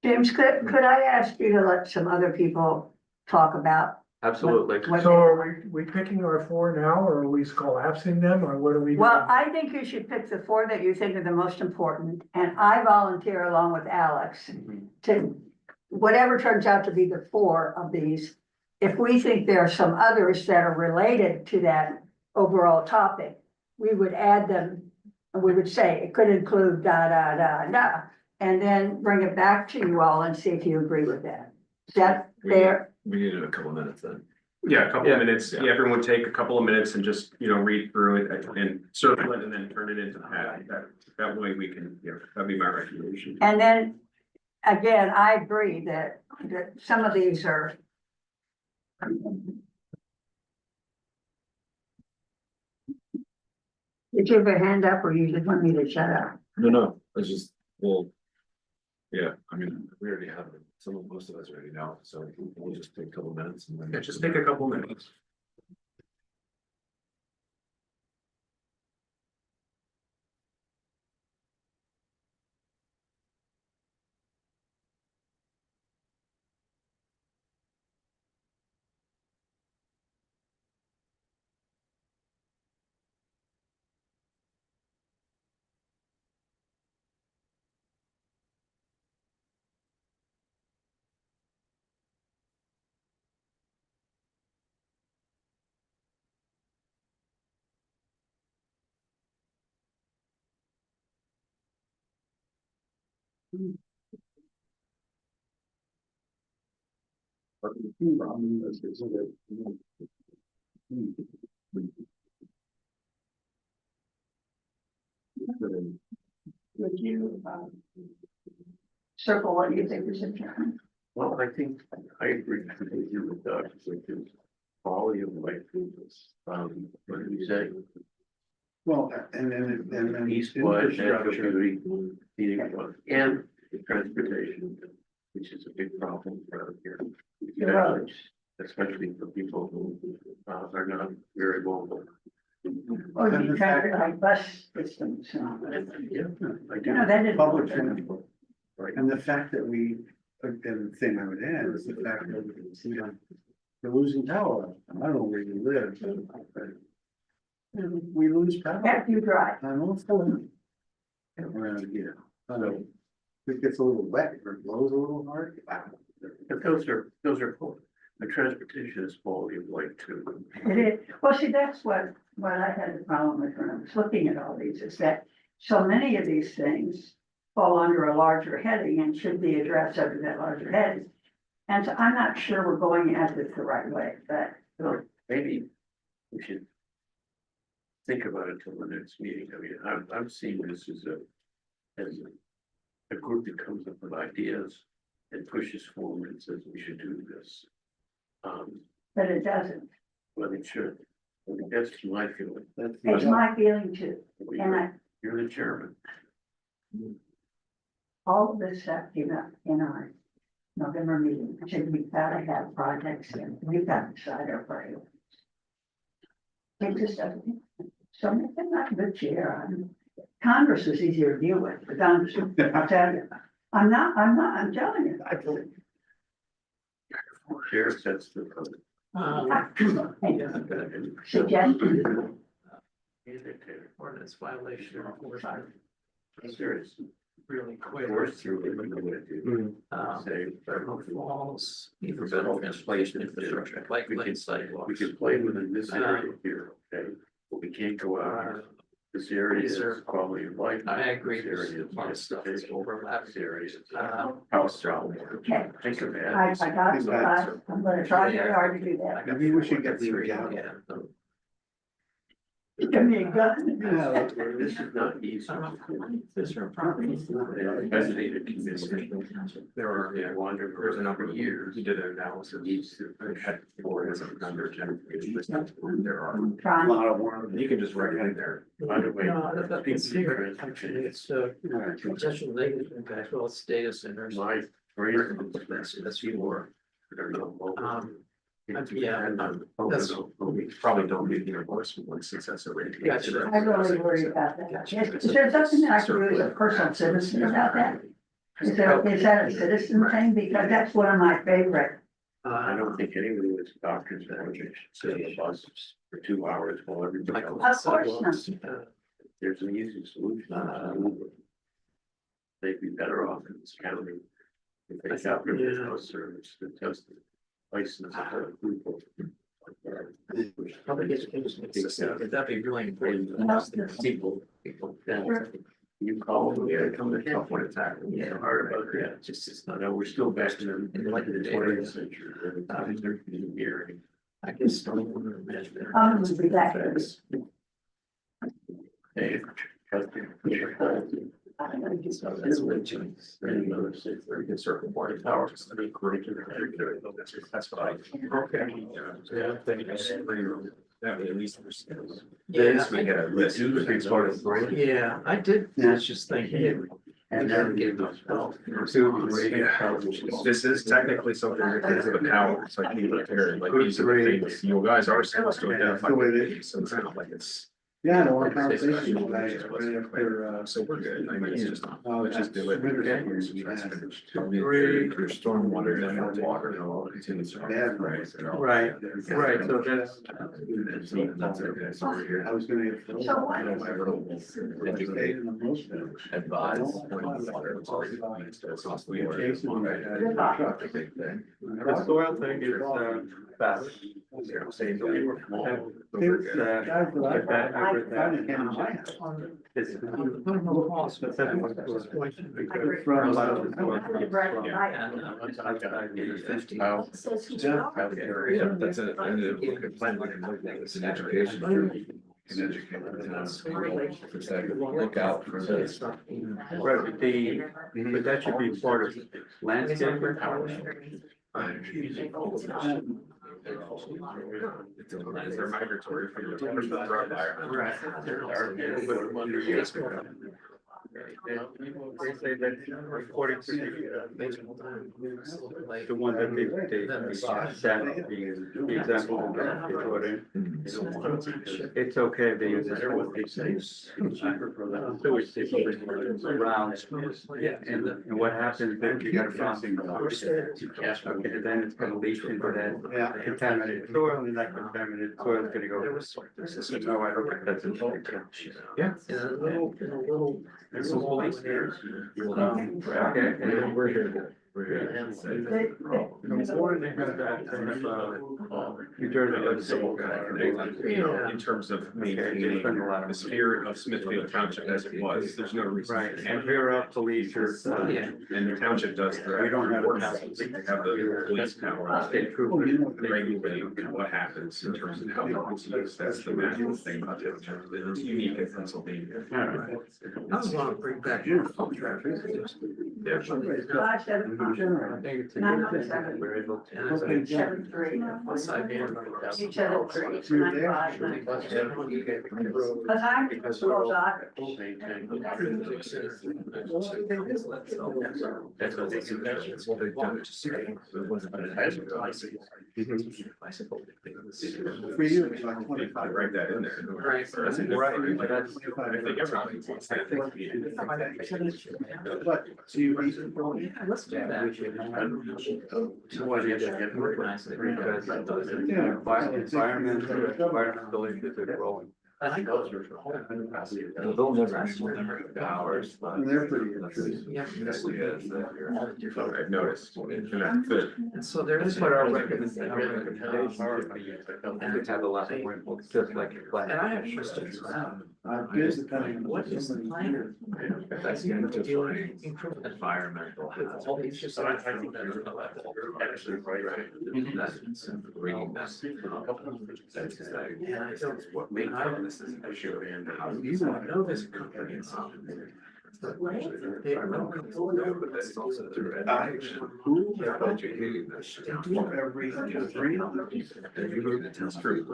[SPEAKER 2] James, could I ask you to let some other people talk about?
[SPEAKER 1] Absolutely.
[SPEAKER 2] what
[SPEAKER 7] So
[SPEAKER 2] they-
[SPEAKER 7] are we picking our 4 now, or are we collapsing them, or what are we doing?
[SPEAKER 2] Well, I think you should pick the 4 that you think are the most important, and I volunteer along with Alex to, whatever turns out to be the 4 of these. If we think there are some others that are related to that overall topic, we would add them, and we would say it could include da, da, da, da, and then bring it back to you all and see if you agree with that. Is that fair?
[SPEAKER 13] We needed a couple minutes then.
[SPEAKER 3] Yeah, a couple
[SPEAKER 1] Yeah.
[SPEAKER 3] of minutes, yeah, everyone take a couple of minutes and just, read through it and circle it and then turn it into that way we can, that'd be my recommendation.
[SPEAKER 2] And then, again, I agree that some of these are. Did you have a hand up or you just want me to shut up?
[SPEAKER 13] No, it's just, well. Yeah, I mean, we already have it, most of us already know, so we'll just take a couple minutes and then.
[SPEAKER 3] Yeah, just take a couple minutes.
[SPEAKER 2] Would you, circle what you think is important?
[SPEAKER 5] Well, I think I agree completely with Doug, which is quality of life. What did we say?
[SPEAKER 9] Well, and then.
[SPEAKER 5] East-wide natural
[SPEAKER 9] infrastructure.
[SPEAKER 5] beauty, heating, and transportation, which is a big problem around here.
[SPEAKER 2] The roads.
[SPEAKER 5] Especially for people who are not very mobile.
[SPEAKER 2] Or
[SPEAKER 9] And
[SPEAKER 2] you
[SPEAKER 9] the
[SPEAKER 2] track
[SPEAKER 9] fact-
[SPEAKER 2] it like bus systems,
[SPEAKER 5] Yeah, I do.
[SPEAKER 2] that didn't.
[SPEAKER 9] Public transport.
[SPEAKER 5] Right.
[SPEAKER 9] And the fact that and the thing I would add is the fact that, we're losing power. I don't know where you live, but we lose power.
[SPEAKER 2] After you drive.
[SPEAKER 9] I'm also around here. So it gets a little wet, or it blows a little hard. Wow.
[SPEAKER 5] But those are cool. The transportation is quality of life too.
[SPEAKER 2] It is, well, see, that's what I had the problem with when I was looking at all these, is that so many of these things fall under a larger heading and should be addressed under that larger heading. And so I'm not sure we're going at it the right way, but
[SPEAKER 5] Well, maybe we should think about it till the next meeting. I mean, I'm seeing this as a group that comes up with ideas and pushes forward and says we should do this.
[SPEAKER 2] but it doesn't.
[SPEAKER 5] Well, it should. I mean, that's my feeling.
[SPEAKER 2] It's my feeling too. And
[SPEAKER 5] You're the chairman.
[SPEAKER 2] all of this stuff came up in our November meeting, said we've got to have projects and we've got to decide our priorities. It just doesn't. So maybe not the chair, Congress is easier to deal with, but I'll tell you, I'm telling you.
[SPEAKER 5] Chair sets the code.
[SPEAKER 2] Suggestion.
[SPEAKER 8] Ordinance violation or
[SPEAKER 5] Serious.
[SPEAKER 8] really quick.
[SPEAKER 5] Force through it, you know what it is. Say,
[SPEAKER 8] Federal falls, either federal transportation infrastructure, like sidewalks.
[SPEAKER 5] we can play within this area here, okay? But we can't go out. This area is quality of life.
[SPEAKER 8] I agree,
[SPEAKER 5] This area
[SPEAKER 8] there's
[SPEAKER 5] is
[SPEAKER 8] a lot of stuff that's overlapping.
[SPEAKER 5] This area is
[SPEAKER 8] House
[SPEAKER 5] problem.
[SPEAKER 2] Okay.
[SPEAKER 5] Think of that.
[SPEAKER 2] I got it, I'm gonna try very hard to do that.
[SPEAKER 9] Maybe we should get
[SPEAKER 8] three.
[SPEAKER 9] three out.
[SPEAKER 2] Give me a gun.
[SPEAKER 9] Yeah,
[SPEAKER 5] This is not easy.
[SPEAKER 8] This are properties.
[SPEAKER 5] Designated committee.
[SPEAKER 3] There are,
[SPEAKER 5] Yeah, wander.
[SPEAKER 3] there's a number of years, you did an analysis. I had four as a number of there are,
[SPEAKER 9] a
[SPEAKER 2] Trying.
[SPEAKER 9] lot of work.
[SPEAKER 3] you can just write it in there.
[SPEAKER 5] By the way.
[SPEAKER 8] No, that's here, actually, it's potential negative impact, well, it's data centers.
[SPEAKER 5] My.
[SPEAKER 8] That's for. Yeah,
[SPEAKER 3] That's, we probably don't need the enforcement one since that's already.
[SPEAKER 8] Gotcha.
[SPEAKER 2] I really worry about that. Is there something that I can do as a personal citizen about that? Is that a citizen thing? Because that's one of my favorite.
[SPEAKER 5] I don't think anybody with doctor's managers sit in the bus for 2 hours while everybody else.
[SPEAKER 2] Of course not.
[SPEAKER 5] There's an easy solution. They'd be better off in this county. If they got rid of those service that just license.
[SPEAKER 8] Public education, that'd be really important. People.
[SPEAKER 5] You call them, yeah, come to tough one attack.
[SPEAKER 8] Yeah.
[SPEAKER 5] Hard about that, it's not, no, we're still back in the 20th century. They're here.
[SPEAKER 8] I guess. Don't imagine.
[SPEAKER 2] I'm gonna be back there.
[SPEAKER 5] Hey,
[SPEAKER 8] So that's what it changes.
[SPEAKER 3] We can circle party powers. I mean, great. That's what I. Okay. Yeah. Then you just that way at least. This we get a list. It's part of the brain.
[SPEAKER 8] Yeah, I did, I was just thinking.
[SPEAKER 5] And then give those.
[SPEAKER 3] This is technically something that is of a power, it's like you repair, like these are the things, you guys are supposed to identify. So it's not like it's.
[SPEAKER 9] Yeah, no, our conversation tonight, right after,
[SPEAKER 3] So we're good, I mean, it's just, let's just do it.
[SPEAKER 9] Smithfield.
[SPEAKER 3] There's stormwater, then there's water, and all continues.
[SPEAKER 9] Bad,
[SPEAKER 1] right, right, so that's.
[SPEAKER 3] That's okay, so we're here.
[SPEAKER 9] I was gonna.
[SPEAKER 2] So what?
[SPEAKER 9] Educate in the most.
[SPEAKER 3] Advise when the water is already used, it's possibly.
[SPEAKER 1] The soil thing is, fast. Same thing. From a lot of the soil comes from.
[SPEAKER 13] Yeah, that's a, and it could plan, we can look at this in education. Can educate the towns. It's like, look out for this.
[SPEAKER 1] Right, but that should be part of landscape.
[SPEAKER 3] They're migratory from the road
[SPEAKER 1] They say that according to the one that they sent, the example that they put in. It's okay, they use it. Sewage system around, and what happens then, you got something. Okay, then it's gonna leach into that contaminated soil, and that contaminated soil is gonna go. No, I don't think that's important.
[SPEAKER 3] Yeah.
[SPEAKER 8] In a little.
[SPEAKER 3] It's a whole experience.
[SPEAKER 1] Okay, and then we're here.
[SPEAKER 2] They-
[SPEAKER 1] Before they have that, they have, New Jersey.
[SPEAKER 3] In terms of maintaining the spirit of Smithfield Township as it was, there's no reason.
[SPEAKER 1] Right, and here up police are.
[SPEAKER 8] Yeah.
[SPEAKER 3] And the township does.
[SPEAKER 1] We don't have.
[SPEAKER 3] Ordinances, they have the police power.
[SPEAKER 1] State troopers.
[SPEAKER 3] They regulate what happens in terms of how it's used. That's the magical thing about it. It's unique in Pennsylvania.
[SPEAKER 8] I was gonna bring back your contract.
[SPEAKER 3] Yeah.
[SPEAKER 2] Gosh,
[SPEAKER 1] I think it's a good thing that we're able to.
[SPEAKER 2] Seventh grade.
[SPEAKER 8] Plus I've been.
[SPEAKER 2] Each seventh grade, 9, 5, 9. Cause I'm school daughter.
[SPEAKER 13] That's what they do. That's what they've done. It wasn't been a high school. Bicycle.
[SPEAKER 9] For you, it's like 25.
[SPEAKER 13] Write that in there.
[SPEAKER 8] Right.
[SPEAKER 13] That's
[SPEAKER 1] Right, but that's-
[SPEAKER 13] I think everybody wants that.
[SPEAKER 9] But, so you read.
[SPEAKER 8] Yeah, let's do that.
[SPEAKER 1] We should have-
[SPEAKER 8] So what do you get organized?
[SPEAKER 1] Because environmental issues are growing.
[SPEAKER 8] I think those are.
[SPEAKER 13] They'll never have hours, but.
[SPEAKER 9] And they're pretty good.
[SPEAKER 8] Yeah.
[SPEAKER 13] This is that you're. I've noticed, and that's good.
[SPEAKER 8] And so there is.
[SPEAKER 1] But our recommendation should be, to have a lot of work books, just like your class.
[SPEAKER 8] And I have questions around.
[SPEAKER 9] I've been depending.
[SPEAKER 8] What is the plan?
[SPEAKER 13] That's going to find
[SPEAKER 8] Improve
[SPEAKER 13] environmental.
[SPEAKER 8] all these just.
[SPEAKER 13] I think that's actually right. That's bringing that.
[SPEAKER 8] And I don't.
[SPEAKER 13] What made this is an issue and how
[SPEAKER 8] You know this company is.
[SPEAKER 13] but that's also through education. Educating this.
[SPEAKER 9] Every three.
[SPEAKER 13] That's true.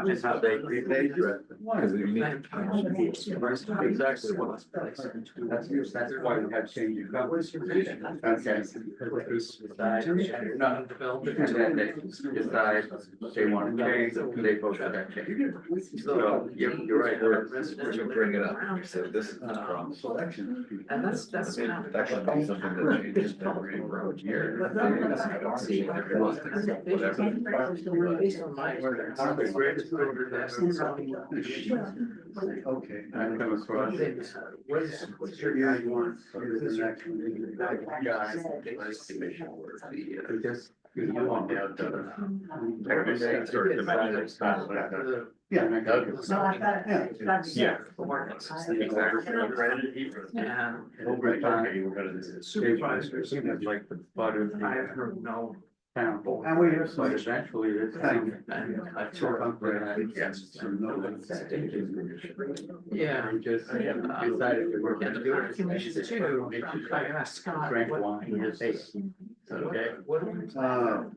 [SPEAKER 1] That's how they address it.
[SPEAKER 13] Because you need.
[SPEAKER 1] Exactly what. That's why we have changing government. Okay.
[SPEAKER 8] Not developed.
[SPEAKER 1] And then they decide they want to change, they vote for that change. So, you're right.
[SPEAKER 13] We're gonna bring it up, so this is the problem.
[SPEAKER 8] And that's
[SPEAKER 13] That should be something that they just never around here. I don't see every month, whatever.
[SPEAKER 8] Based on my experience.
[SPEAKER 1] One of the greatest
[SPEAKER 9] Okay.
[SPEAKER 1] I've come across.
[SPEAKER 8] What's your
[SPEAKER 9] Yeah,
[SPEAKER 8] guy
[SPEAKER 9] you want.
[SPEAKER 1] Guys, who just, you want that done. Every day,
[SPEAKER 13] Sort of dimensions.
[SPEAKER 9] Yeah.
[SPEAKER 2] No, I've got it. That's-
[SPEAKER 3] Yeah.
[SPEAKER 8] And
[SPEAKER 1] Over time,
[SPEAKER 8] supervisors,
[SPEAKER 1] it's like the butter.
[SPEAKER 8] I have heard no.
[SPEAKER 1] Town.
[SPEAKER 9] And we have some.
[SPEAKER 1] But eventually it's.
[SPEAKER 8] And I took up Yeah.
[SPEAKER 1] We just decided we were
[SPEAKER 8] And
[SPEAKER 1] gonna
[SPEAKER 8] the
[SPEAKER 1] do
[SPEAKER 8] other commissions too, I asked Scott,
[SPEAKER 1] Drank
[SPEAKER 8] what,
[SPEAKER 1] wine in his face. Okay.
[SPEAKER 8] what are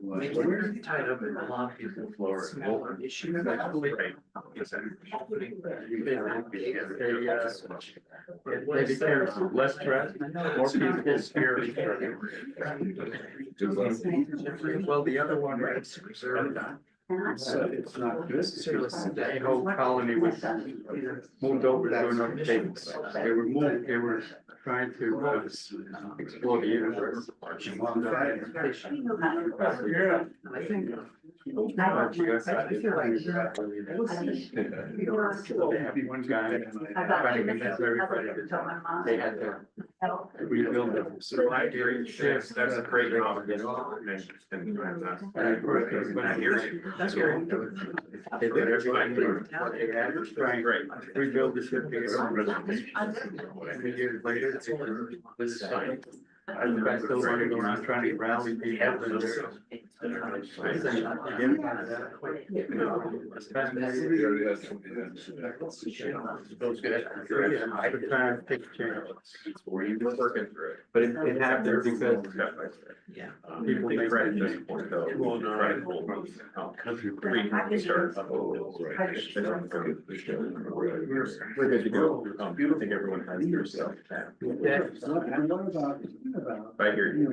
[SPEAKER 8] we? Maybe we're tied up in a lot of people smaller issues.
[SPEAKER 1] They became less stressed, more peaceful, scary.
[SPEAKER 8] Well, the other one is reserved.
[SPEAKER 9] So it's not good.
[SPEAKER 1] The whole colony was moved over to another state. They were moved, they were trying to explore the universe.
[SPEAKER 8] I think.
[SPEAKER 1] I feel like. They have one guy trying to convince everybody that they had to rebuild it.
[SPEAKER 3] So I hear you, that's a great comment.
[SPEAKER 1] And of course, when I hear it,
[SPEAKER 8] That's great.
[SPEAKER 1] they did everybody what they had, trying
[SPEAKER 3] Great.
[SPEAKER 1] to rebuild the ship together. 3 years later, it's fine. I still want to go around trying to rally people. Time to take change.
[SPEAKER 3] Working through it.
[SPEAKER 1] But it happened because
[SPEAKER 8] Yeah.
[SPEAKER 1] people make.
[SPEAKER 3] Well, no, right. We're good to go. I think everyone has their stuff.
[SPEAKER 9] And what about?
[SPEAKER 3] I hear you.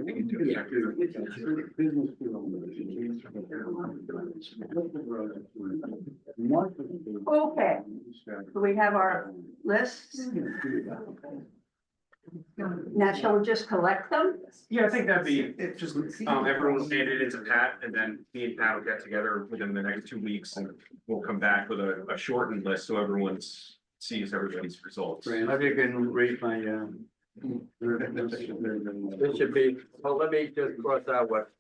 [SPEAKER 9] Business development.
[SPEAKER 2] Okay, do we have our lists? Now, shall we just collect them?
[SPEAKER 3] Yeah, I think that'd be, it's just, everyone made it into Pat, and then me and Pat will get together within the next 2 weeks, and we'll come back with a shortened list, so sees everybody's results.
[SPEAKER 1] If you can read my, this should be, well, let me just cross out what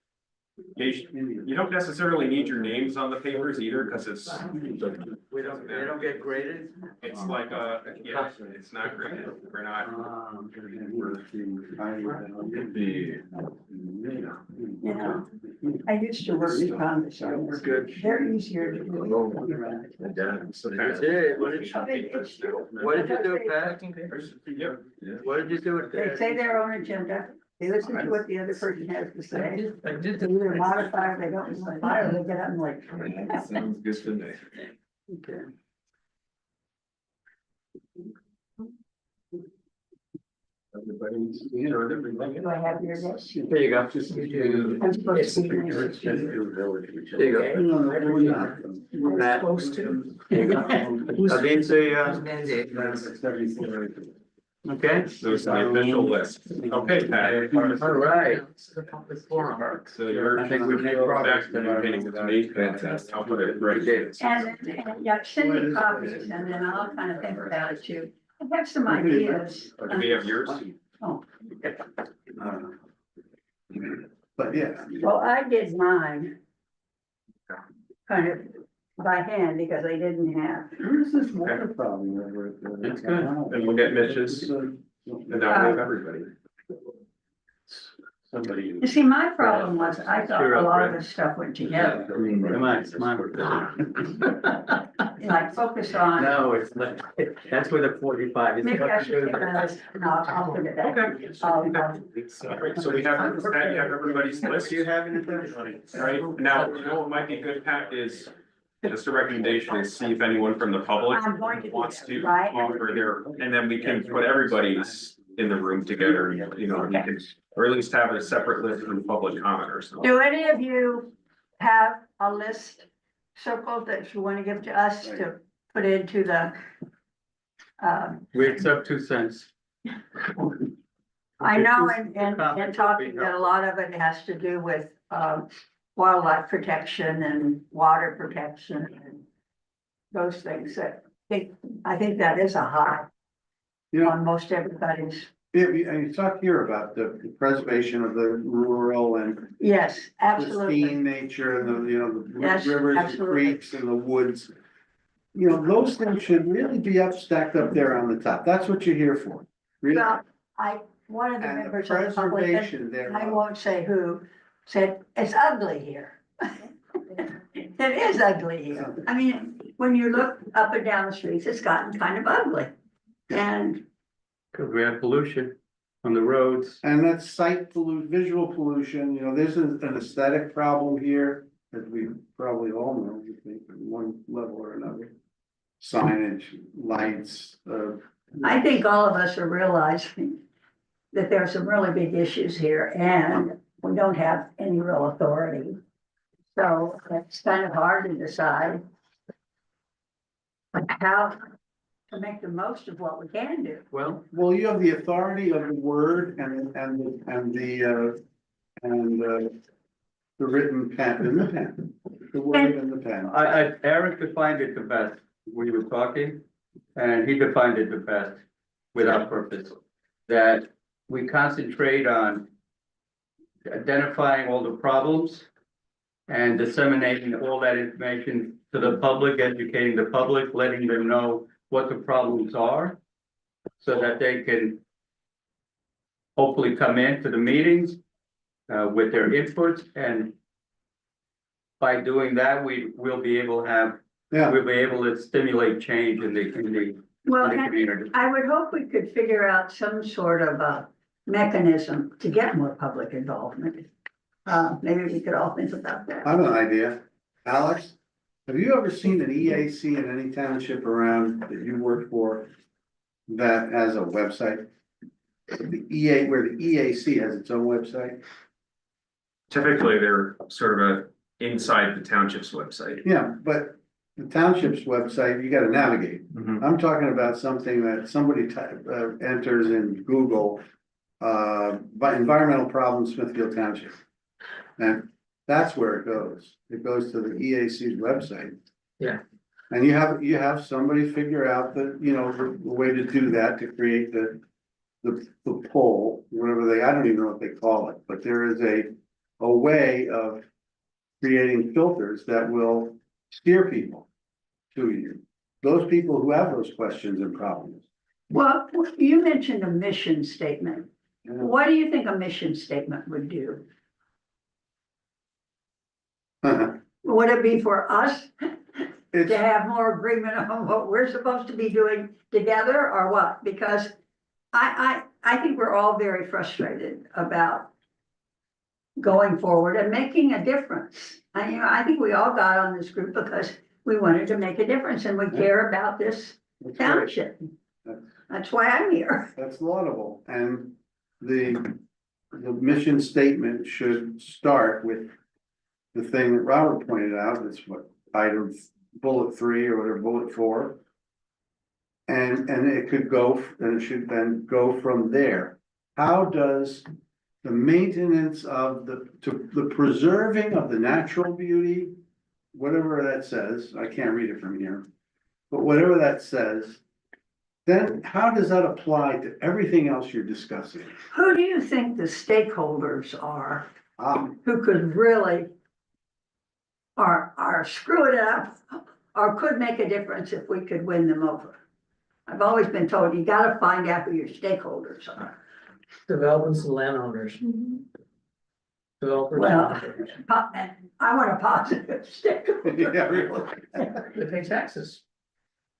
[SPEAKER 3] You don't necessarily need your names on the papers either, because it's.
[SPEAKER 1] They don't get graded?
[SPEAKER 3] It's like yeah, it's not graded, we're not.
[SPEAKER 2] You know, I used to work in Congress, so
[SPEAKER 13] We're good.
[SPEAKER 2] they're easier to do.
[SPEAKER 1] Hey, what did you do, Pat?
[SPEAKER 3] Yep.
[SPEAKER 1] What did you do with
[SPEAKER 2] They
[SPEAKER 1] that?
[SPEAKER 2] say their own agenda, they listen to what the other person has to say.
[SPEAKER 8] I did
[SPEAKER 2] They either modify or they don't modify, or they get up and like.
[SPEAKER 13] Sounds good to me.
[SPEAKER 1] Okay.
[SPEAKER 2] Do I have your list?
[SPEAKER 1] There you go.
[SPEAKER 2] I'm supposed to be nice to you.
[SPEAKER 1] There you go. Matt.
[SPEAKER 2] Supposed to.
[SPEAKER 1] There you go. Are these okay?
[SPEAKER 3] Those are the official list. Okay, Pat.
[SPEAKER 1] All right.
[SPEAKER 3] So you're.
[SPEAKER 1] I think we've made progress.
[SPEAKER 3] Getting it to me.
[SPEAKER 13] Fantastic.
[SPEAKER 3] I'll put it right.
[SPEAKER 2] And, yeah, send me copies and then I'll kind of think about it too. I have some ideas.
[SPEAKER 3] Do we have yours?
[SPEAKER 2] Oh,
[SPEAKER 9] But yeah.
[SPEAKER 2] well, I did mine. Kind of by hand because I didn't have.
[SPEAKER 9] Where's this water problem?
[SPEAKER 1] That's good.
[SPEAKER 3] And we'll get Mitch's, and that will have everybody.
[SPEAKER 9] Somebody.
[SPEAKER 2] You see, my problem was I thought
[SPEAKER 1] Sure,
[SPEAKER 2] a lot of
[SPEAKER 1] Fred.
[SPEAKER 2] this stuff went together.
[SPEAKER 1] Mine.
[SPEAKER 2] Like focus on.
[SPEAKER 1] No, it's not, that's where the 45 is.
[SPEAKER 2] Maybe I should get those. No, I'll put it back.
[SPEAKER 3] Okay. So we have, Pat, you have everybody's list.
[SPEAKER 1] Do you have anything?
[SPEAKER 3] Right, now, you know what might be good, Pat, is just a recommendation is see if anyone from the public
[SPEAKER 2] I'm going to do
[SPEAKER 3] wants
[SPEAKER 2] that,
[SPEAKER 3] to
[SPEAKER 2] right?
[SPEAKER 3] offer their, and then we can put everybody's in the room together, you know, we can, or at least have a separate list from public comment or something.
[SPEAKER 2] Do any of you have a list circled that you want to give to us to put into the?
[SPEAKER 1] We accept 2 cents.
[SPEAKER 2] I know in talking that a lot of it has to do with, wildlife protection and water protection and those things that I think that is a high
[SPEAKER 9] You know,
[SPEAKER 2] on most everybody's.
[SPEAKER 9] yeah, and you talk here about the preservation of the rural and
[SPEAKER 2] Yes, absolutely.
[SPEAKER 9] pristine nature and the, you know, the
[SPEAKER 2] Yes,
[SPEAKER 9] rivers, the
[SPEAKER 2] absolutely.
[SPEAKER 9] creeks and the woods. You know, those things should really be stacked up there on the top. That's what you're here for. Really.
[SPEAKER 2] Well, one of the
[SPEAKER 9] And the
[SPEAKER 2] members of the public,
[SPEAKER 9] preservation
[SPEAKER 2] and
[SPEAKER 9] there.
[SPEAKER 2] I won't say who, said, it's ugly here. It is ugly here. I mean, when you look up and down the streets, it's gotten kind of ugly. And
[SPEAKER 1] Cause we have pollution on the roads.
[SPEAKER 9] And that's visual pollution, you know, there's an aesthetic problem here, as we probably all know, I think, at one level or another. Signage, lights,
[SPEAKER 2] I think all of us are realizing that there are some really big issues here and we don't have any real authority. So it's kind of hard to decide how to make the most of what we can do.
[SPEAKER 1] Well,
[SPEAKER 9] well, you have the authority of the word and the written pen, and the pen, the word and the pen.
[SPEAKER 1] Eric defined it the best when he was talking, and he defined it the best without purpose. That we concentrate on identifying all the problems and disseminating all that information to the public, educating the public, letting them know what the problems are, so that they can hopefully come in to the meetings with their inputs, and by doing that, we'll be able to stimulate change in the
[SPEAKER 2] Well,
[SPEAKER 1] community.
[SPEAKER 2] I would hope we could figure out some sort of a mechanism to get more public involvement. Maybe we could all think about that.
[SPEAKER 9] I have an idea. Alex, have you ever seen an EAC in any township around that you work for that has a website? Where the EAC has its own website?
[SPEAKER 3] Typically, they're sort of inside the township's website.
[SPEAKER 9] Yeah, but the township's website, you gotta navigate. I'm talking about something that somebody enters in Google, but environmental problems Smithfield Township. And that's where it goes. It goes to the EAC's website.
[SPEAKER 8] Yeah.
[SPEAKER 9] And you have somebody figure out the way to do that, to create the poll, whatever I don't even know what they call it, but there is a a way of creating filters that will steer people to you. Those people who have those questions and problems.
[SPEAKER 2] Well, you mentioned a mission statement.
[SPEAKER 9] You know,
[SPEAKER 2] What do you think a mission statement would do? Would it be for us
[SPEAKER 9] It's,
[SPEAKER 2] to have more agreement on what we're supposed to be doing together or what? Because I think we're all very frustrated about going forward and making a difference. I think we all got on this group because we wanted to make a difference and we care about this
[SPEAKER 9] that's great.
[SPEAKER 2] township. That's why I'm here.
[SPEAKER 9] That's laudable, and the mission statement should start with the thing that Robert pointed out, that's what, item bullet 3 or whatever, bullet 4. And it could go, and it should then go from there. How does the maintenance of the preserving of the natural beauty, whatever that says, I can't read it from here, but whatever that says, then how does that apply to everything else you're discussing?
[SPEAKER 2] Who do you think the stakeholders are
[SPEAKER 9] Um,
[SPEAKER 2] who could really are screwing it up or could make a difference if we could win them over? I've always been told you gotta find out who your stakeholders are.
[SPEAKER 8] Developers and landowners. Developers.
[SPEAKER 2] Well, I want a positive stakeholder.
[SPEAKER 9] yeah, really.
[SPEAKER 8] They pay taxes.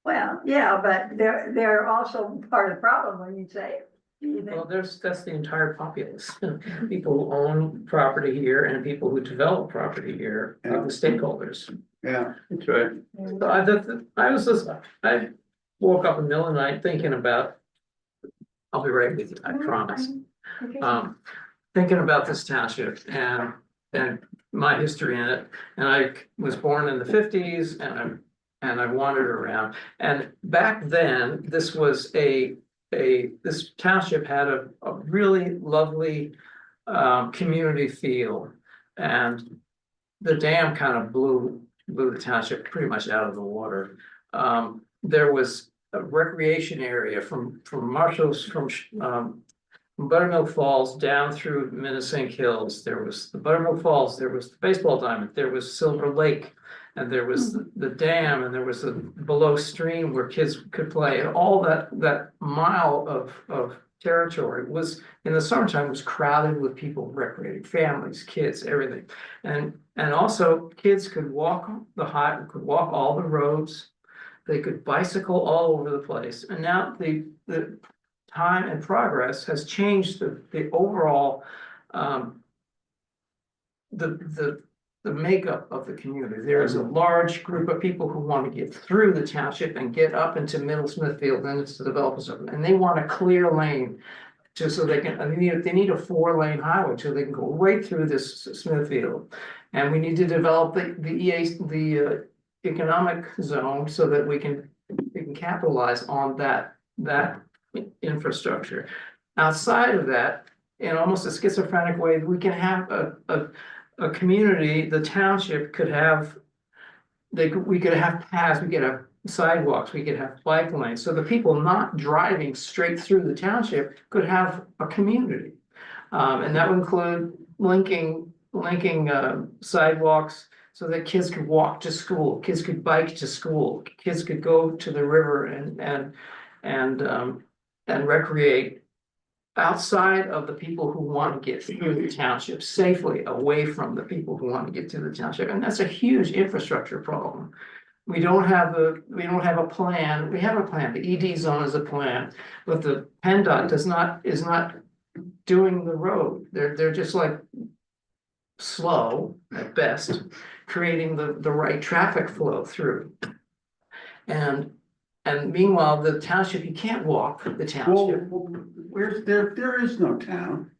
[SPEAKER 2] Well, yeah, but they're also part of the problem when you say it. You think-
[SPEAKER 8] Well, that's the entire populace. People who own property here and people who develop property here are the stakeholders.
[SPEAKER 9] Yeah,
[SPEAKER 1] That's right.
[SPEAKER 8] So I woke up in the middle of the night thinking about, I'll be right with you, I promise. Thinking about this township and my history in it. And I was born in the 50s and I wandered around. And back then, this was this township had a really lovely community feel. And the dam kind of blew the township pretty much out of the water. There was a recreation area from Marshall's, from Buttermilk Falls down through Minnesink Hills. There was the Buttermilk Falls, there was the baseball diamond, there was Silver Lake, and there was the dam, and there was a below stream where kids could play. And all that mile of territory was, in the summertime, was crowded with people recreating, families, kids, everything. And also kids could walk could walk all the roads. They could bicycle all over the place. And now the time and progress has changed the overall the makeup of the community. There is a large group of people who want to get through the township and get up into Middle Smithfield and it's the developers, and they want a clear lane just so they can, they need a 4-lane highway so they can go right through this Smithfield. And we need to develop the economic zone so that we can capitalize on that infrastructure. Outside of that, in almost a schizophrenic way, we can have a community, the township could have, we could have paths, we could have sidewalks, we could have bike lanes, so the people not driving straight through the township could have a community. And that would include linking sidewalks so that kids could walk to school, kids could bike to school, kids could go to the river and recreate outside of the people who want to get through the township safely, away from the people who want to get to the township. And that's a huge infrastructure problem. We don't have a plan. We have a plan. The ED zone is a plan, but the PennDOT is not doing the road. They're just like slow at best, creating the right traffic flow through. And meanwhile, the township, you can't walk the township.
[SPEAKER 9] well, where's there is no town.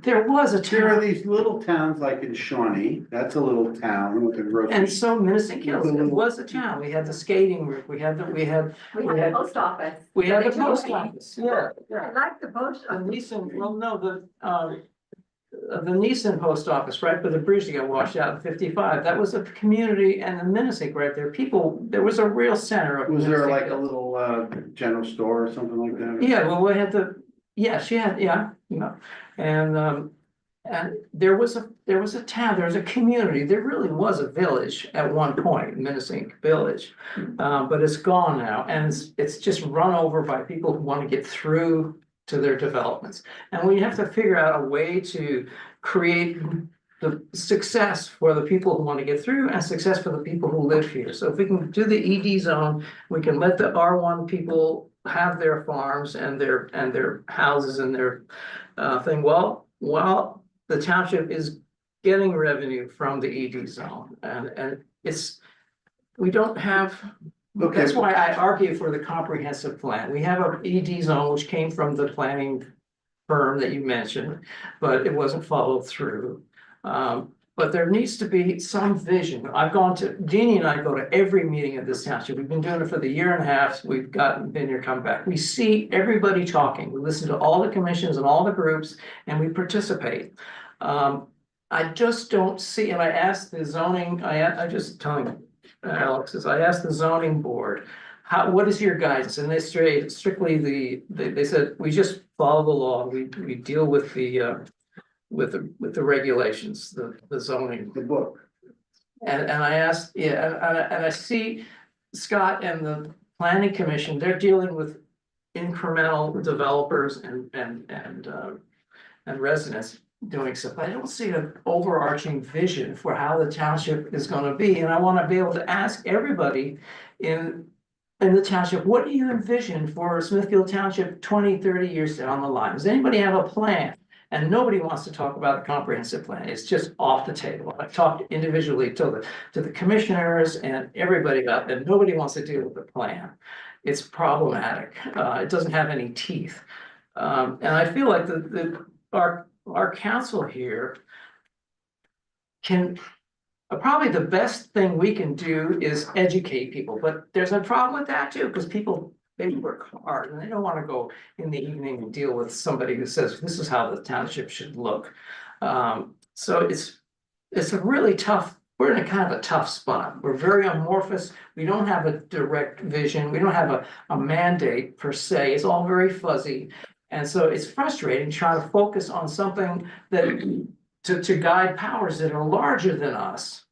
[SPEAKER 8] There was a
[SPEAKER 9] There are
[SPEAKER 8] town,
[SPEAKER 9] these little towns like in Shawnee, that's a little town with a grocery.
[SPEAKER 8] and so Minnesink Hills, it was a town. We had the skating rink, we had
[SPEAKER 6] We had the post office.
[SPEAKER 8] we had
[SPEAKER 6] They
[SPEAKER 8] the
[SPEAKER 6] took
[SPEAKER 8] post
[SPEAKER 6] away.
[SPEAKER 8] office, yeah.
[SPEAKER 2] I like the post
[SPEAKER 8] The
[SPEAKER 2] office.
[SPEAKER 8] Neeson, well, no, the Neeson post office, right, but the bridge that got washed out in 55, that was a community, and the Minnesink right there, there was a real center of.
[SPEAKER 9] Was there
[SPEAKER 8] Minnesink
[SPEAKER 9] like a
[SPEAKER 8] Hills.
[SPEAKER 9] little general store or something like that?
[SPEAKER 8] Yeah, well, we had yeah, she had, yeah, and And there was a town, there was a community, there really was a village at one point, Minnesink Village. But it's gone now, and it's just run over by people who want to get through to their developments. And we have to figure out a way to create the success for the people who want to get through and success for the people who live here. So if we can do the ED zone, we can let the R1 people have their farms and their houses and their thing. Well, while the township is getting revenue from the ED zone, and we don't have.
[SPEAKER 9] Okay.
[SPEAKER 8] That's why I argue for the comprehensive plan. We have a ED zone which came from the planning firm that you mentioned, but it wasn't followed through. But there needs to be some vision. Jeannie and I go to every meeting of this township. We've been doing it for the year and a half. We've been here, come back. We see everybody talking. We listen to all the commissions and all the groups, and we participate. I just don't see, and I asked the zoning, I just telling Alex, I asked the zoning board, what is your guidance? And they strictly they said, we just follow the law. We deal with the regulations, the zoning.
[SPEAKER 9] The book.
[SPEAKER 8] And I asked, yeah, and I see Scott and the planning commission, they're dealing with incremental developers and residents doing stuff. I don't see an overarching vision for how the township is gonna be, and I wanna be able to ask everybody in the township, what do you envision for Smithfield Township 20, 30 years down the line? Does anybody have a plan? And nobody wants to talk about a comprehensive plan. It's just off the table. I've talked individually to the commissioners and everybody about that. Nobody wants to deal with the plan. It's problematic. It doesn't have any teeth. And I feel like our council here can, probably the best thing we can do is educate people, but there's a problem with that too, because people, they work hard and they don't want to go in the evening and deal with somebody who says, this is how the township should look. So it's a really tough, we're in a kind of a tough spot. We're very amorphous. We don't have a direct vision. We don't have a mandate per se. It's all very fuzzy. And so it's frustrating trying to focus on something that to guide powers that are larger than us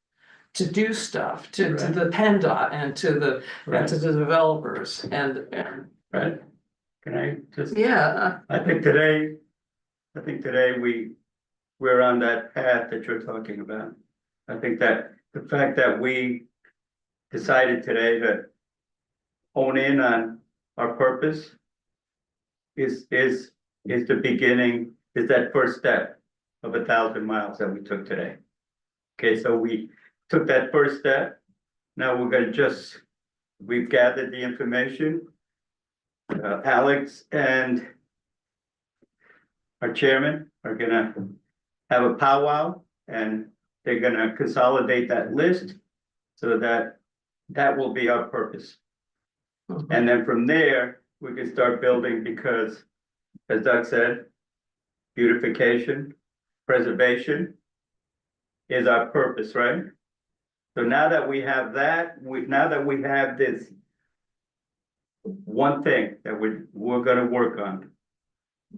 [SPEAKER 8] to do stuff, to the PennDOT and to the developers and.
[SPEAKER 1] Right. Can I just?
[SPEAKER 8] Yeah.
[SPEAKER 1] I think today we're on that path that you're talking about. I think that the fact that we decided today to hone in on our purpose is the beginning, is that first step of 1,000 miles that we took today. Okay, so we took that first step. Now we're gonna we've gathered the information. Alex and our chairman are gonna have a powwow and they're gonna consolidate that list so that will be our purpose. And then from there, we can start building because, as Doug said, beautification, preservation is our purpose, right? So now that we have that, now that we have this one thing that we're gonna work on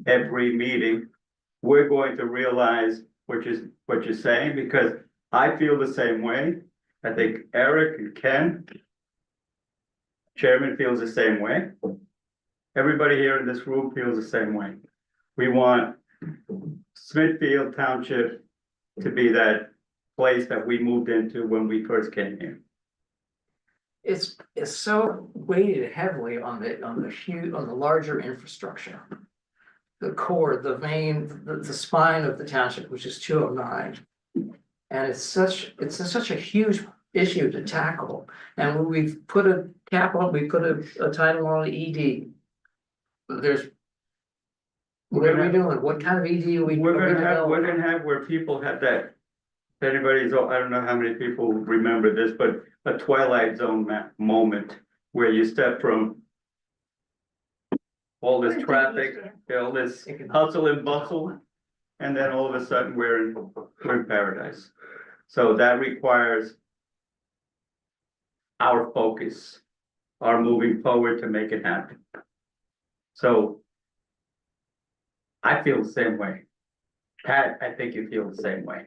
[SPEAKER 1] every meeting, we're going to realize what you're saying, because I feel the same way. I think Eric and Ken, chairman, feels the same way. Everybody here in this room feels the same way. We want Smithfield Township to be that place that we moved into when we first came here.
[SPEAKER 8] It's so weighted heavily on the larger infrastructure. The core, the vein, the spine of the township, which is 209. And it's such a huge issue to tackle. And when we've put a title on the ED. What are we doing? What kind of ED are we?
[SPEAKER 1] We're gonna have where people have that. If anybody's, I don't know how many people remember this, but a Twilight Zone moment where you step from all this traffic, all this hustle and bustle, and then all of a sudden we're in paradise. So that requires our focus, our moving forward to make it happen. So I feel the same way. Pat, I think you feel the same way.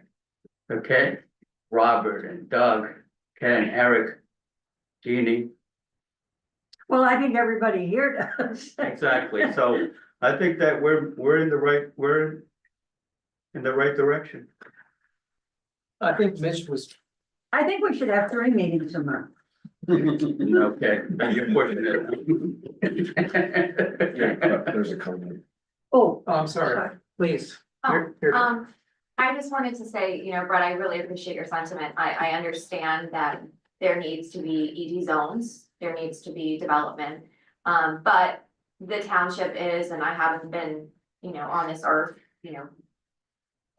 [SPEAKER 1] Okay, Robert and Doug, Ken, Eric, Jeannie,
[SPEAKER 2] Well, I think everybody here does.
[SPEAKER 1] exactly, so I think that we're in the right direction.
[SPEAKER 8] I think Mitch was.
[SPEAKER 2] I think we should have 3 meetings a month.
[SPEAKER 1] Okay, you're pushing it.
[SPEAKER 13] There's a comment.
[SPEAKER 2] Oh,
[SPEAKER 8] Oh, I'm sorry, please. Here.
[SPEAKER 6] I just wanted to say, Brett, I really appreciate your sentiment. I understand that there needs to be ED zones, there needs to be development. But the township is, and I haven't been, on this earth,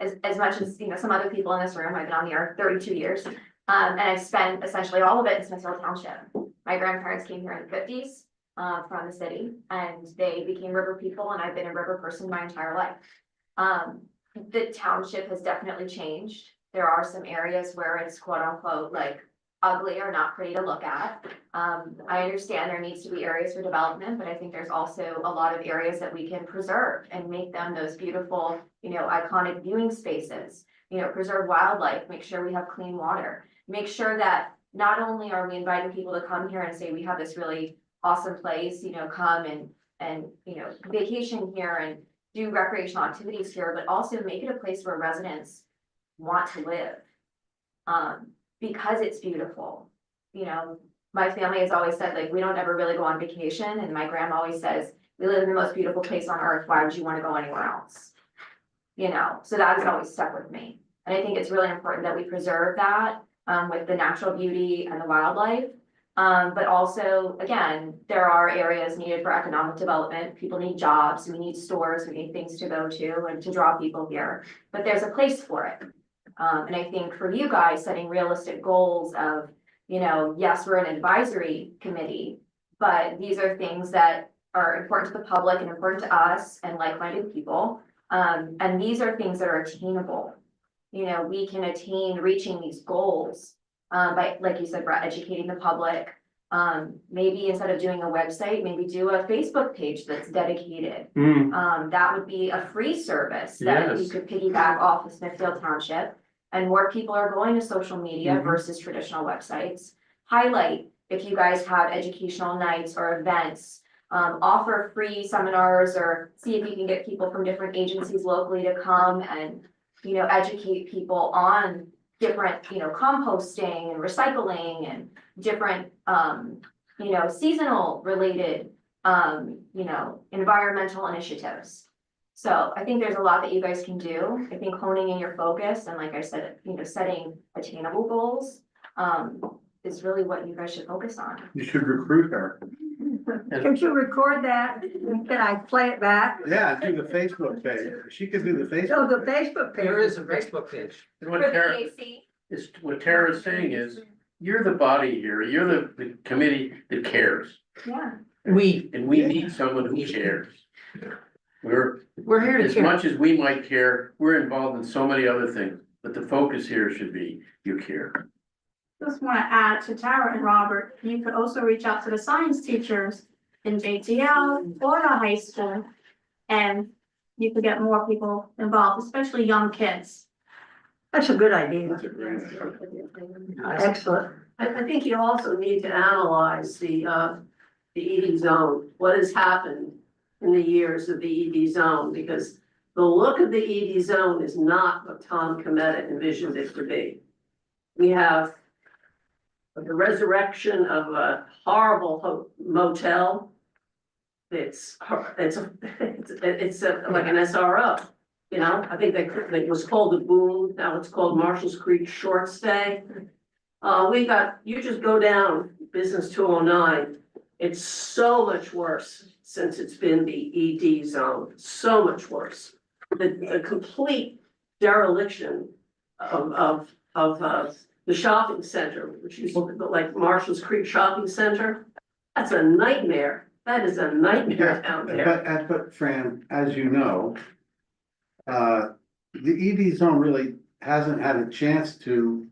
[SPEAKER 6] as much as, some other people in this room, I've been on the earth 32 years. And I've spent essentially all of it in Smithfield Township. My grandparents came here in the 50s, from the city, and they became river people, and I've been a river person my entire life. The township has definitely changed. There are some areas where it's quote unquote like ugly or not pretty to look at. I understand there needs to be areas for development, but I think there's also a lot of areas that we can preserve and make them those beautiful, iconic viewing spaces. Preserve wildlife, make sure we have clean water, make sure that not only are we inviting people to come here and say we have this really awesome place, come and vacation here and do recreational activities here, but also make it a place where residents want to live. Because it's beautiful. My family has always said, like, we don't ever really go on vacation, and my grandma always says, we live in the most beautiful place on earth, why would you want to go anywhere else? So that has always stuck with me. And I think it's really important that we preserve that with the natural beauty and the wildlife. But also, again, there are areas needed for economic development. People need jobs, we need stores, we need things to go to and to draw people here, but there's a place for it. And I think for you guys, setting realistic goals of, yes, we're an advisory committee, but these are things that are important to the public and important to us and like-minded people. And these are things that are attainable. We can attain reaching these goals by, like you said, Brett, educating the public. Maybe instead of doing a website, maybe do a Facebook page that's dedicated. That would be a free service that you
[SPEAKER 1] Yes.
[SPEAKER 6] could piggyback off of Smithfield Township. And more people are going to social media versus traditional websites. Highlight if you guys have educational nights or events. Offer free seminars or see if you can get people from different agencies locally to come and, educate people on different, composting and recycling and different, seasonal related, environmental initiatives. So I think there's a lot that you guys can do. I think honing in your focus and like I said, setting attainable goals, is really what you guys should focus on.
[SPEAKER 9] You should recruit her.
[SPEAKER 2] could you record that? Can I play it back?
[SPEAKER 9] Yeah, do the Facebook page. She could do the
[SPEAKER 2] Oh,
[SPEAKER 9] Facebook.
[SPEAKER 2] the Facebook page.
[SPEAKER 8] There is a Facebook page.
[SPEAKER 5] And
[SPEAKER 6] For
[SPEAKER 5] what
[SPEAKER 6] the
[SPEAKER 5] Tara,
[SPEAKER 6] EAC,
[SPEAKER 5] what Tara's saying is, you're the body here, you're the committee that cares.
[SPEAKER 6] yeah.
[SPEAKER 5] And we need someone who cares.
[SPEAKER 8] We're here to
[SPEAKER 5] As
[SPEAKER 8] care.
[SPEAKER 5] much as we might care, we're involved in so many other things, but the focus here should be, you care.
[SPEAKER 10] Just want to add to Tara and Robert, you could also reach out to the science teachers in JTL or the high school. And you could get more people involved, especially young kids.
[SPEAKER 2] That's a good idea.
[SPEAKER 13] That's a great idea.
[SPEAKER 2] Excellent.
[SPEAKER 11] I think you also need to analyze the ED zone, what has happened in the years of the ED zone, because the look of the ED zone is not what Tom Cometa envisioned it to be. We have the resurrection of a horrible motel. It's like an SRO, I think it was called the Boom, now it's called Marshall's Creek Short Stay. You just go down Business 209, it's so much worse since it's been the ED zone, so much worse. The complete dereliction of the shopping center, which used to look like Marshall's Creek Shopping Center, that's a nightmare. That is a nightmare down there.
[SPEAKER 9] But Fran, as you know, the ED zone really hasn't had a chance to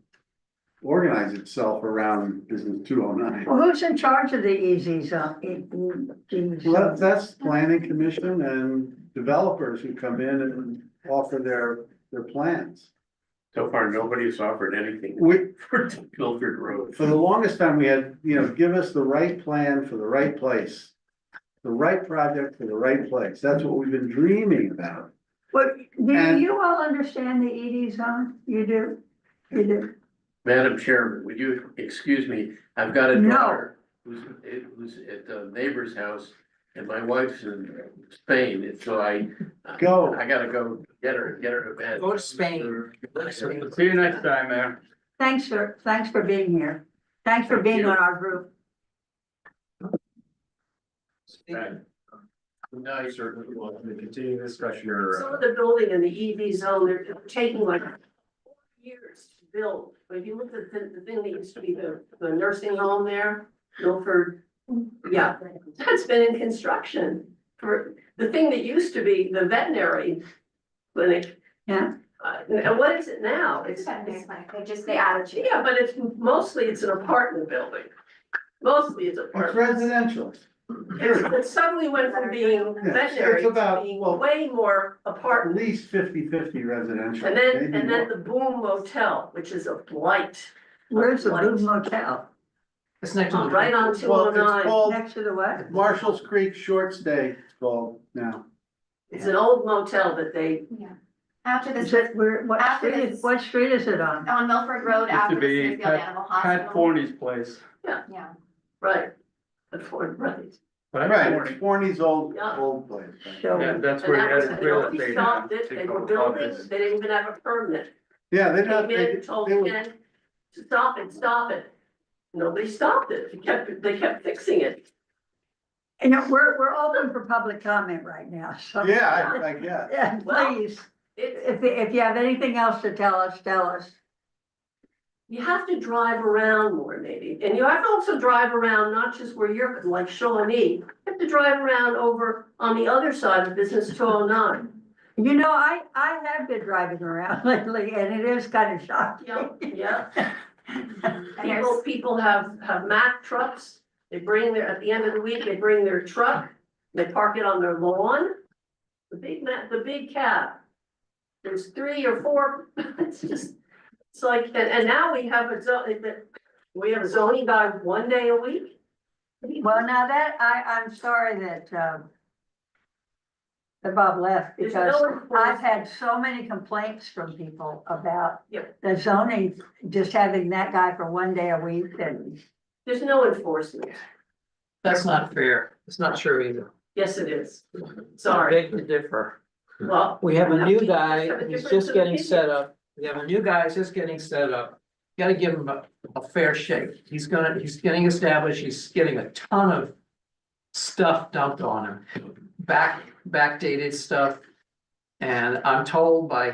[SPEAKER 9] organize itself around Business 209.
[SPEAKER 2] Well, who's in charge of the EZs?
[SPEAKER 9] Well, that's planning commission and developers who come in and offer their their plans.
[SPEAKER 5] So far, nobody's offered anything
[SPEAKER 9] We,
[SPEAKER 5] for Guilford Road.
[SPEAKER 9] for the longest time, we had, give us the right plan for the right place. The right project for the right place. That's what we've been dreaming about.
[SPEAKER 2] But do
[SPEAKER 9] And-
[SPEAKER 2] you all understand the ED zone? You do? You do?
[SPEAKER 5] Madam Chairman, would you excuse me? I've got a
[SPEAKER 2] No.
[SPEAKER 5] daughter who's at the neighbor's house and my wife's in Spain, and so I
[SPEAKER 9] Go.
[SPEAKER 5] gotta go get her to bed.
[SPEAKER 8] Go to Spain.
[SPEAKER 1] See you next time, Mayor.
[SPEAKER 2] Thanks for being here. Thanks for being on our group.
[SPEAKER 5] Nice.
[SPEAKER 3] Certainly, well, the continuing discussion or.
[SPEAKER 11] Some of the building in the EV zone, they're taking like 4 years to build. But if you look at the thing that used to be the nursing home there, Milford. Yeah, that's been in construction for, the thing that used to be the veterinary clinic.
[SPEAKER 2] Yeah.
[SPEAKER 11] And what is it now?
[SPEAKER 6] It's they added to it.
[SPEAKER 11] Yeah, but it's mostly it's an apartment building. Mostly it's
[SPEAKER 9] It's
[SPEAKER 11] apartment.
[SPEAKER 9] residential.
[SPEAKER 11] It suddenly went from being veterinary
[SPEAKER 9] it's about,
[SPEAKER 11] to being
[SPEAKER 9] well,
[SPEAKER 11] way more
[SPEAKER 9] At
[SPEAKER 11] apartment.
[SPEAKER 9] least 50-50 residential.
[SPEAKER 11] And then,
[SPEAKER 9] maybe
[SPEAKER 11] and then
[SPEAKER 9] more.
[SPEAKER 11] the Boom Motel, which is a blight.
[SPEAKER 2] Where's the
[SPEAKER 11] Blight.
[SPEAKER 2] Boom Motel?
[SPEAKER 8] It's next to the.
[SPEAKER 11] Right on two
[SPEAKER 9] Well,
[SPEAKER 11] oh
[SPEAKER 9] it's
[SPEAKER 11] nine.
[SPEAKER 9] called
[SPEAKER 2] Next to the what?
[SPEAKER 9] Marshall's Creek Short Stay, it's called now.
[SPEAKER 11] It's an old motel that they,
[SPEAKER 6] After
[SPEAKER 2] Is
[SPEAKER 6] this,
[SPEAKER 2] it, what
[SPEAKER 6] After
[SPEAKER 2] street
[SPEAKER 6] this-
[SPEAKER 2] what street is it on?
[SPEAKER 6] on Milford Road,
[SPEAKER 1] Used to
[SPEAKER 6] after the
[SPEAKER 1] be
[SPEAKER 6] Smithfield Animal
[SPEAKER 1] Pat
[SPEAKER 6] Hospital.
[SPEAKER 1] Forney's place.
[SPEAKER 6] Yeah,
[SPEAKER 11] right. The Ford, right.
[SPEAKER 9] Right, it's Forney's old
[SPEAKER 11] Yeah.
[SPEAKER 9] place.
[SPEAKER 2] So,
[SPEAKER 1] Yeah, that's
[SPEAKER 11] And
[SPEAKER 1] where he
[SPEAKER 11] that
[SPEAKER 1] had
[SPEAKER 11] was,
[SPEAKER 1] his real
[SPEAKER 11] nobody
[SPEAKER 1] estate.
[SPEAKER 11] stopped it. They were building, they didn't even have a permit.
[SPEAKER 9] Yeah, they
[SPEAKER 11] Came
[SPEAKER 9] don't,
[SPEAKER 11] in, told
[SPEAKER 9] they were,
[SPEAKER 11] Ken, stop it. Nobody stopped it. They kept fixing it.
[SPEAKER 2] we're open for public comment right now, so.
[SPEAKER 9] yeah, I guess.
[SPEAKER 2] Yeah,
[SPEAKER 11] Well-
[SPEAKER 2] please,
[SPEAKER 11] It's,
[SPEAKER 2] if you have anything else to tell us, tell us.
[SPEAKER 11] you have to drive around more maybe, and you have to also drive around, not just where you're, like Shawnee. You have to drive around over on the other side of Business 209.
[SPEAKER 2] I have been driving around lately and it is kind of shocking.
[SPEAKER 11] Yeah. People have Mack trucks, they bring at the end of the week, they bring their truck, they park it on their lawn. The big cab. There's 3 or 4, it's just, it's like, and now we have a zoning guy 1 day a week.
[SPEAKER 2] Well, now that, I'm sorry that Bob left
[SPEAKER 11] There's
[SPEAKER 2] because
[SPEAKER 11] no enforcement.
[SPEAKER 2] I've had so many complaints from people about
[SPEAKER 11] Yep.
[SPEAKER 2] the zoning, just having that guy for 1 day a week and.
[SPEAKER 11] There's no enforcement.
[SPEAKER 8] That's not fair. It's not true either.
[SPEAKER 11] Yes, it is.
[SPEAKER 8] I
[SPEAKER 11] Sorry.
[SPEAKER 8] beg to differ.
[SPEAKER 11] Well.
[SPEAKER 8] We have a new
[SPEAKER 11] we
[SPEAKER 8] guy,
[SPEAKER 11] have a
[SPEAKER 8] he's
[SPEAKER 11] difference
[SPEAKER 8] just
[SPEAKER 11] of
[SPEAKER 8] getting
[SPEAKER 11] opinion.
[SPEAKER 8] set up. We have a new guy, he's just getting set up. Gotta give him a fair shake. He's getting established, he's getting a ton of stuff dumped on him. Backdated stuff. And I'm told by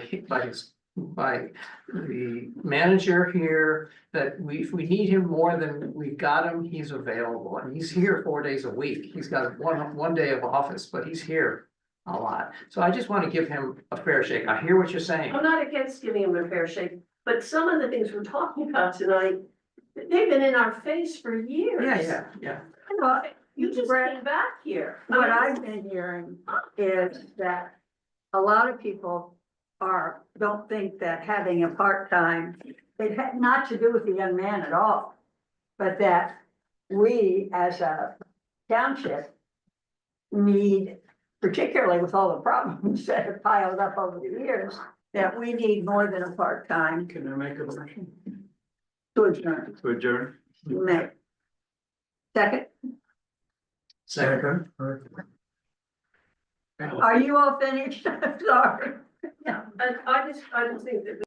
[SPEAKER 8] the manager here that if we need him more than we've got him, he's available. And he's here 4 days a week. He's got one day of office, but he's here a lot. So I just want to give him a fair shake. I hear what you're saying.
[SPEAKER 11] I'm not against giving him a fair shake, but some of the things we're talking about tonight, they've been in our face for years.
[SPEAKER 8] Yeah.
[SPEAKER 2] Well,
[SPEAKER 11] You just
[SPEAKER 2] Brett,
[SPEAKER 11] came back here.
[SPEAKER 2] what I've been hearing is that a lot of people don't think that having a part-time, it had not to do with the young man at all. But that we as a township need, particularly with all the problems that have piled up over the years, that we need more than a part-time
[SPEAKER 1] Can I make a motion
[SPEAKER 2] to adjourn.
[SPEAKER 1] to adjourn?
[SPEAKER 2] You may. Second,
[SPEAKER 7] Second.
[SPEAKER 2] are you all finished? I'm sorry.
[SPEAKER 11] I just think that